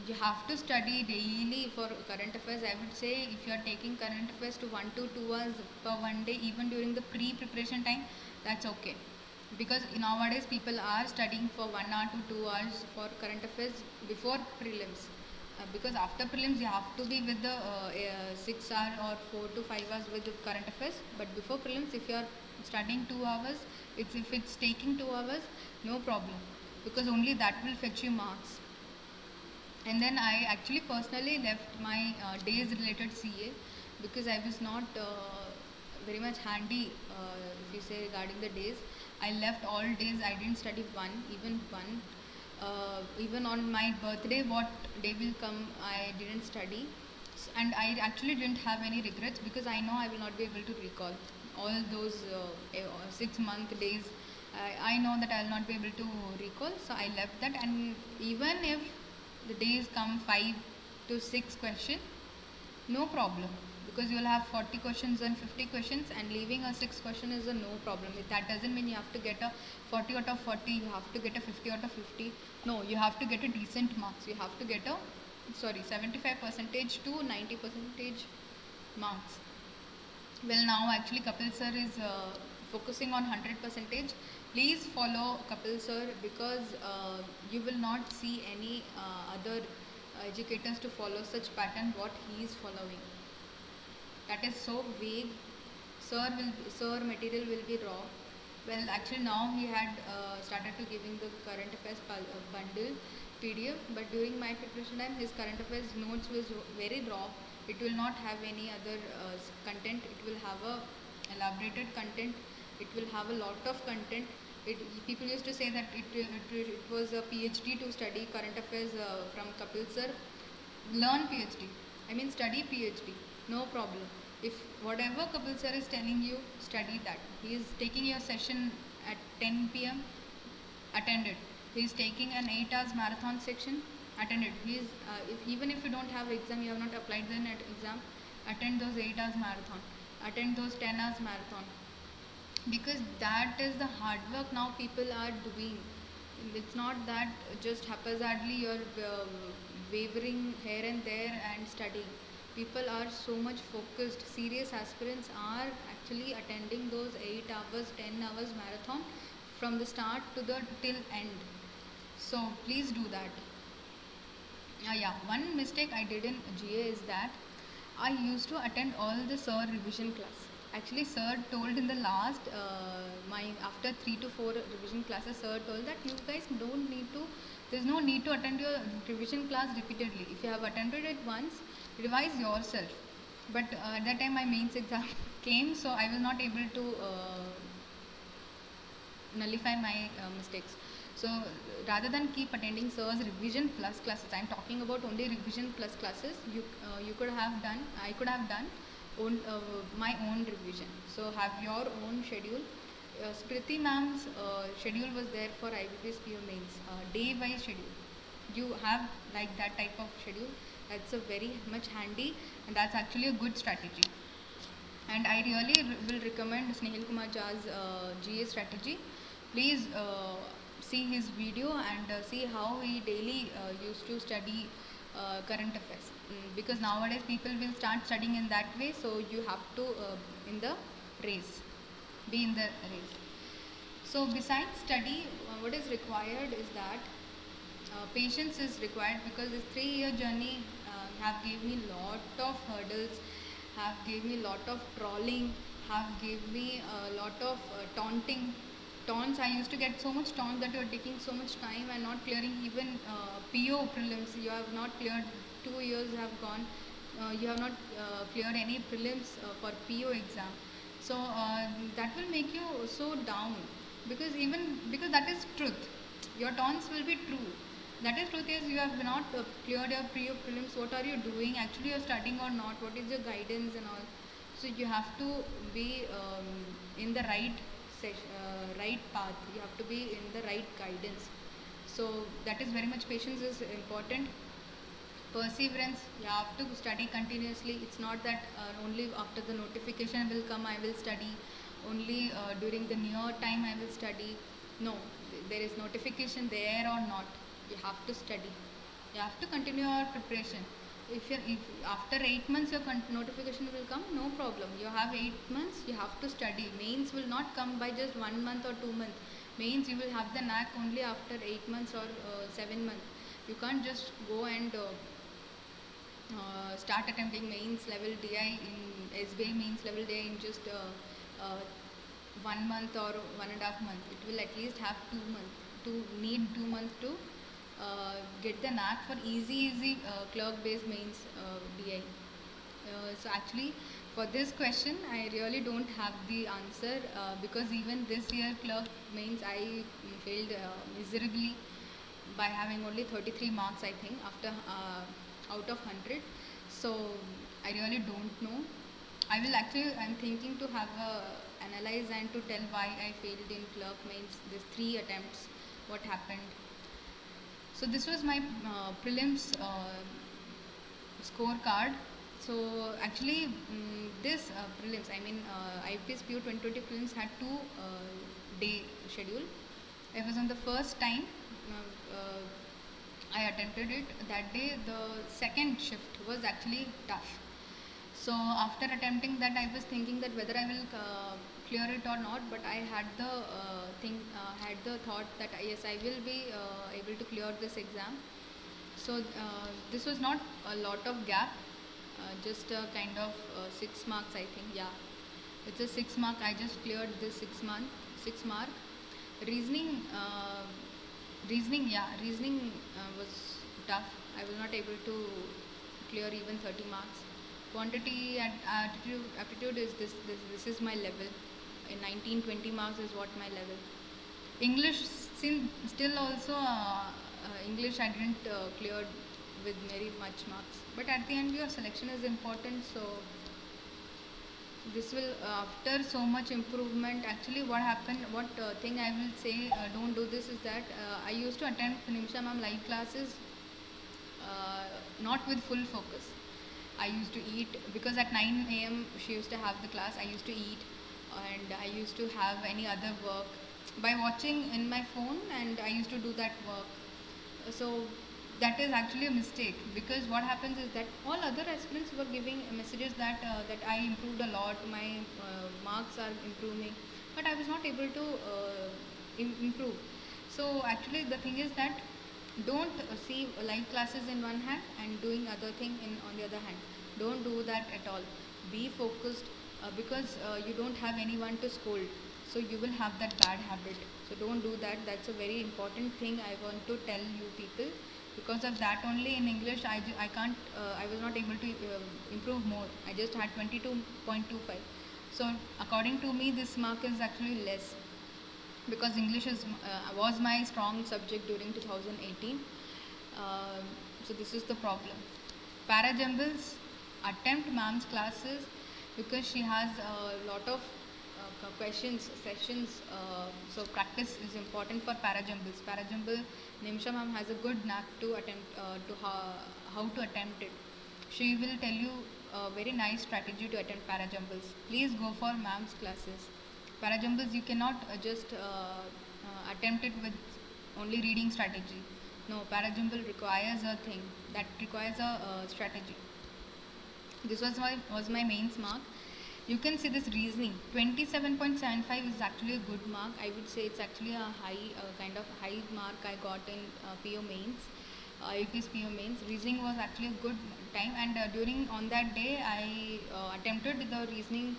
you have to study daily for current affairs. I would say if you are taking current affairs to 1 to 2 hours per one day, even during the pre-preparation time, that's okay. Because nowadays people are studying for 1 hour to 2 hours for current affairs before prelims. Because after prelims you have to be with the 6 hour or 4 to 5 hours with the current affairs. But before prelims, if you are studying 2 hours, if it's taking 2 hours, no problem. Because only that will fetch you marks. And then I actually personally left my days related CA, because I was not very much handy if you say regarding the days. I left all days. I didn't study even one. Even on my birthday, what day will come, I didn't study. And I actually didn't have any regrets, because I know I will not be able to recall all those 6-month days. I know that I will not be able to recall, so I left that. And even if the days come 5 to 6 questions, no problem, because you will have 40 questions and 50 questions, and leaving a 6 question is a no problem. That doesn't mean you have to get a 40 out of 40, you have to get a 50 out of 50. No, you have to get a decent marks. You have to get a 75% to 90% marks. Well, now actually Kapil sir is focusing on 100%. Please follow Kapil sir, because you will not see any other educators to follow such pattern what he is following. That is so vague. Sir material will be raw. Well, actually now he had started to giving the current affairs bundle PDF, but during my preparation time, his current affairs notes was very raw. It will not have any other content. It will have a elaborated content. It will have a lot of content. People used to say that it was a PhD to study current affairs from Kapil sir. Learn PhD. I mean study PhD. No problem. If whatever Kapil sir is telling you, study that. He is taking your session at 10 p.m. Attend it. He is taking an 8 hours marathon section. Attend it. Even if you don't have exam, you have not applied the net exam, attend those 8 hours marathon. Attend those 10 hours marathon. Because that is the hard work now people are doing. It's not that just haphazardly you're wavering here and there and studying. People are so much focused. Serious aspirants are actually attending those 8 hours, 10 hours marathon from the start to the till end. So please do that. Yeah, one mistake I did in GA is that I used to attend all the sir revision class. Actually, sir told in the last after 3 to 4 revision classes, sir told that you guys don't need to. There's no need to attend your revision class repeatedly. If you have attended it once, revise yourself. But at that time, my mains exam came, so I was not able to nullify my mistakes. So rather than keep attending sir's revision plus classes, I am talking about only revision plus classes. I could have done my own revision. So have your own schedule. Spriti ma'am's schedule was there for IBPS PO mains, day-wise schedule. You have like that type of schedule. That's a very much handy, and that's actually a good strategy. And I really will recommend Snehal Kumar Jha's GA strategy. Please see his video and see how he daily used to study current affairs. Because nowadays people will start studying in that way, so you have to in the race, be in the race. So besides study, what is required is that patience is required, because this 3-year journey have gave me lot of hurdles, have gave me lot of trolling, have gave me a lot of taunts. I used to get so much taunt that you are taking so much time and not clearing even PO prelims. You have not cleared, 2 years have gone. You have not cleared any prelims for PO exam. So that will make you so down, because that is truth. Your taunts will be true. That is truth is you have not cleared your prelims. What are you doing? Actually, you are studying or not? What is your guidance and all? So you have to be in the right path. You have to be in the right guidance. So that is very much, patience is important. Perseverance, you have to study continuously. It's not that only after the notification will come I will study, only during the near time I will study. No, there is notification there or not, you have to study, you have to continue your preparation. If after 8 months your notification will come, no problem, you have 8 months, you have to study. Mains will not come by just 1 month or 2 months. Mains you will have the knack only after 8 months or 7 months. You can't just go and start attempting mains level DI in SBI mains level DI in just 1 month or 1.5 months. It will at least have 2 months. Need 2 months to get the knack for easy clerk based mains DI. So actually for this question I really don't have the answer, because even this year clerk mains I failed miserably by having only 33 marks, I think, after out of 100. So I really don't know. I'm thinking to have analyze and to tell why I failed in clerk mains, these 3 attempts, what happened. So this was my prelims scorecard. So actually this prelims, I mean IPS PO 2020 prelims had 2 day schedule. It was on the first time I attempted it. That day the second shift was actually tough. So after attempting that, I was thinking that whether I will clear it or not. But I had the thought that yes, I will be able to clear this exam. So this was not a lot of gap, just a kind of 6 marks, I think. Yeah, it's a 6 mark. I just cleared this 6 mark. Reasoning, reasoning was tough. I was not able to clear even 30 marks. Quantity and aptitude is this is my level. In 19-20 marks is what my level. English still also English I didn't clear with very much marks. But at the end your selection is important. So this will after so much improvement, actually what happened, what thing I will say, don't do this, is that I used to attend Nimsha ma'am live classes not with full focus. I used to eat, because at 9 a.m. she used to have the class. I used to eat, and I used to have any other work by watching in my phone, and I used to do that work. So that is actually a mistake, because what happens is that all other aspirants were giving messages that that I improved a lot, my marks are improving, but I was not able to improve. So actually the thing is that don't see live classes in one hand and doing other thing on the other hand. Don't do that at all. Be focused, because you don't have anyone to scold, so you will have that bad habit. So don't do that. That's a very important thing I want to tell you people. Because of that only in English I can't I was not able to improve more. I just had 22.25. So according to me this mark is actually less, because English was my strong subject during 2018. So this is the problem. Parajumbles, attempt ma'am's classes. because she has a lot of questions, sessions. So practice is important for parajumbles. Parajumble, Nimsha ma'am has a good knack to attempt how to attempt it. She will tell you a very nice strategy to attempt parajumbles. Please go for ma'am's classes. Parajumbles you cannot just attempt it with only reading strategy. No, parajumble requires a thing that requires a strategy. This was my mains mark. You can see this reasoning. 27.75 is actually a good mark. I would say it's actually a high kind of high mark I got in PO mains. IUP's PO mains. Reasoning was actually a good time, and during on that day I attempted the reasoning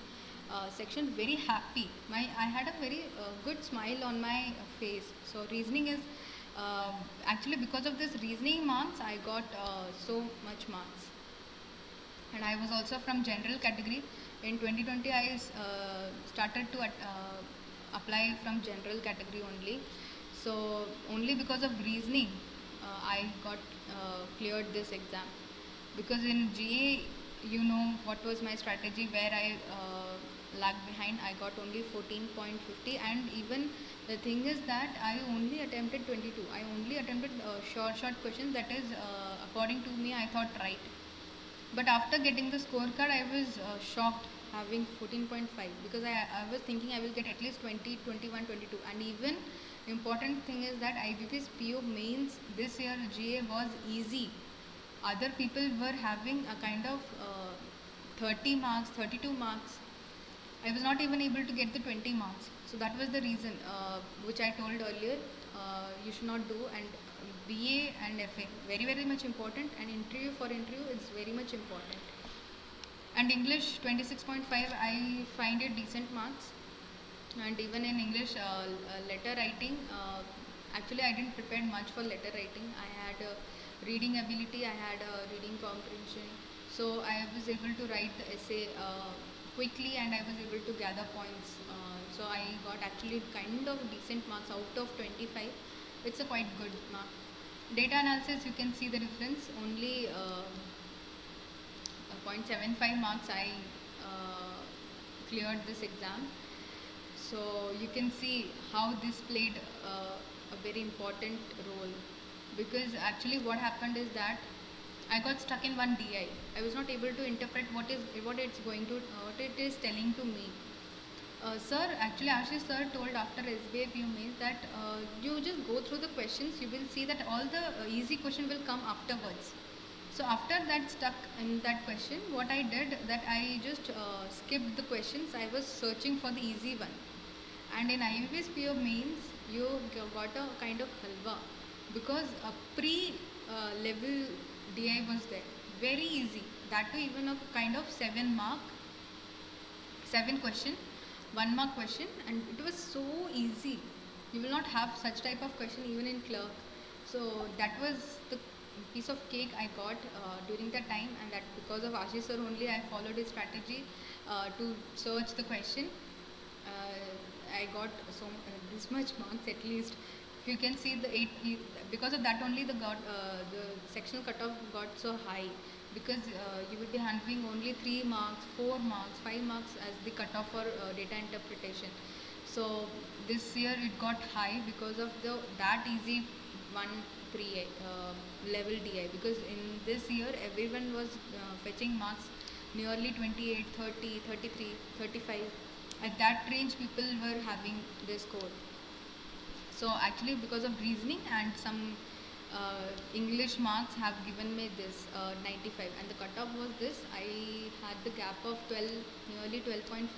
section very happy. I had a very good smile on my face. So reasoning is actually because of this reasoning marks I got so much marks. And I was also from general category. In 2020, I started to apply from general category only. So only because of reasoning, I got cleared this exam. Because in GA, you know what was my strategy where I lagged behind. I got only 14.50, and even the thing is that I only attempted 22. I only attempted short questions. That is, according to me, I thought right. But after getting the scorecard, I was shocked having 14.5, because I was thinking I will get at least 20, 21, 22. And even important thing is that IBP's PO mains this year GA was easy. Other people were having a kind of 30 marks, 32 marks. I was not even able to get the 20 marks. So that was the reason which I told earlier you should not do. And BA and FA very much important, and interview is very much important. And English 26.5, I find it decent marks. And even in English letter writing, actually I didn't prepare much for letter writing. I had reading ability, I had reading comprehension, so I was able to write the essay quickly, and I was able to gather points. So I got actually kind of decent marks out of 25. It's a quite good mark. Data analysis, you can see the difference. Only 0.75 marks I cleared this exam. So you can see how this played a very important role, because actually what happened is that I got stuck in one DI. I was not able to interpret what it is telling to me. Sir, actually Ashish sir told after SBI PU mains that you just go through the questions, you will see that all the easy question will come afterwards. So after that stuck in that question, what I did that I just skipped the questions. I was searching for the easy one. And in IBP's PO mains, you got a kind of halwa, because a pre-level DI was there. Very easy. That too even a kind of 7 question, 1 mark question, and it was so easy. You will not have such type of question even in clerk. So that was the piece of cake I got during that time, and that because of Ashish sir only I followed his strategy to search the question. I got this much marks at least. You can see the 8, because of that only the sectional cutoff got so high, because you will be handling only 3 marks, 4 marks, 5 marks as the cutoff for data interpretation. So this year it got high because of that easy 1 level DI, because in this year everyone was fetching marks nearly 28, 30, 33, 35. At that range people were having this score. So actually because of reasoning and some English marks have given me this 95, and the cutoff was this. I had the gap of 12, nearly 12.5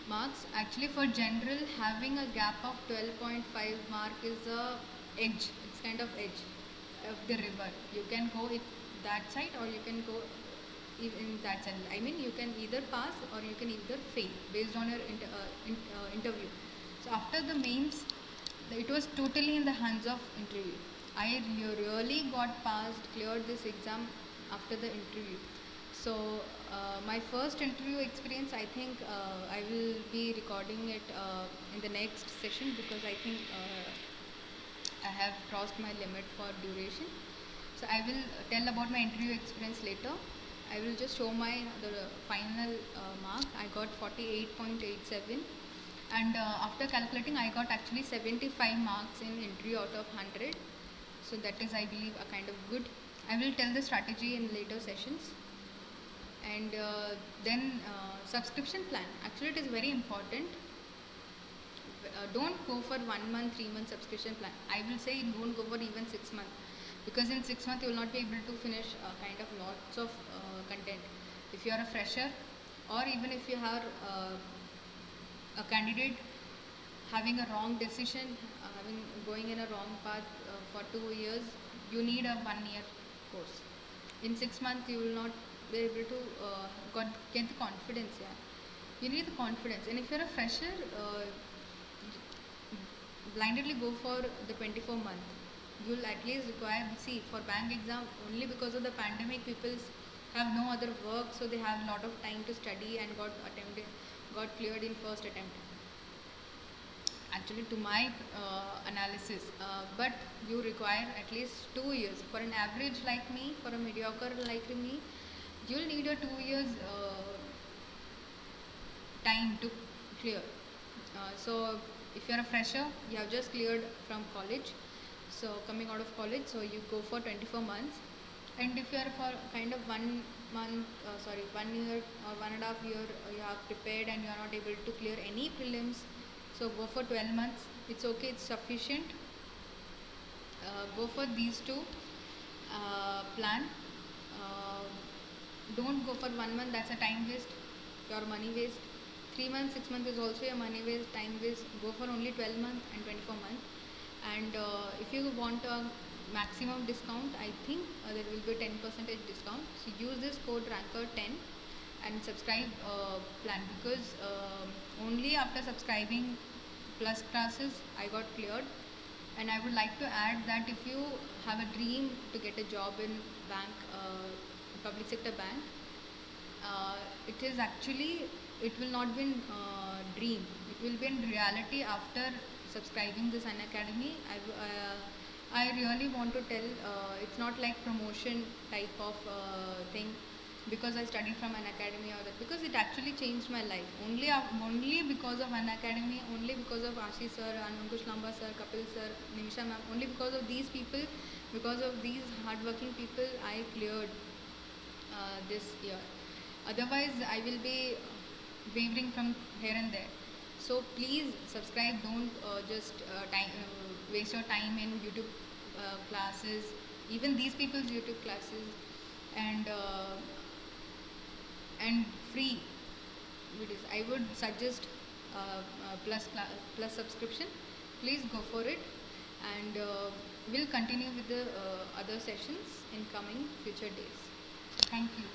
marks. Actually for general, having a gap of 12.5 mark is a edge. It's kind of edge of the river. You can go that side, or you can go in that side. I mean, you can either pass or you can either fail based on your interview. So after the mains, it was totally in the hands of interview. I really got passed, cleared this exam after the interview. So my first interview experience, I think I will be recording it in the next session, because I think I have crossed my limit for duration. So I will tell about my interview experience later. I will just show my the final mark. I got 48.87, and after calculating I got actually 75 marks in interview out of 100. So that is, I believe, a kind of good. I will tell the strategy in later sessions. And then subscription plan, actually it is very important. Don't go for 1 month 3 month subscription plan. I will say don't go for even 6 months, because in 6 months you will not be able to finish kind of lots of content. If you are a fresher, or even if you are a candidate having a wrong decision, having going in a wrong path for 2 years, you need a 1 year course. In 6 months you will not be able to get the confidence. Yeah, you need the confidence. And if you're a fresher, blindly go for the 24 month. You'll at least require, see, for bank exam, only because of the pandemic people have no other work, so they have a lot of time to study and got cleared in first attempt, actually, to my analysis. But you require at least 2 years. For an average like me, for a mediocre like me, you'll need a 2 years time to clear. So if you're a fresher, you have just cleared from college, so coming out of college, so you go for 24 months. And if you are for kind of 1 year or 1.5 year, you have prepared and you are not able to clear any prelims, so go for 12 months. It's okay, it's sufficient. Go for these two plan. Don't go for 1 month, that's a time waste, your money waste. 3 months 6 months is also a money waste, time waste. Go for only 12 months and 24 months. And if you want a maximum discount, I think there will be 10% discount. So use this code ranker10 and subscribe plan, because only after subscribing plus classes I got cleared. And I would like to add that if you have a dream to get a job in bank, public sector bank, it is actually, it will not be in dream, it will be in reality after subscribing this Unacademy. I really want to tell, it's not like promotion type of thing, because I studied from Unacademy or that, because it actually changed my life. Only because of Unacademy, only because of Ashish sir, Ankush Lamba sir, Kapil sir, Nimisha ma'am, only because of these people, because of these hardworking people, I cleared this year. Otherwise, I will be wavering from here and there. So please subscribe. Don't just waste your time in YouTube classes, even these people's YouTube classes, and free videos. I would suggest plus subscription. Please go for it, and we'll continue with the other sessions in coming future days. Thank you.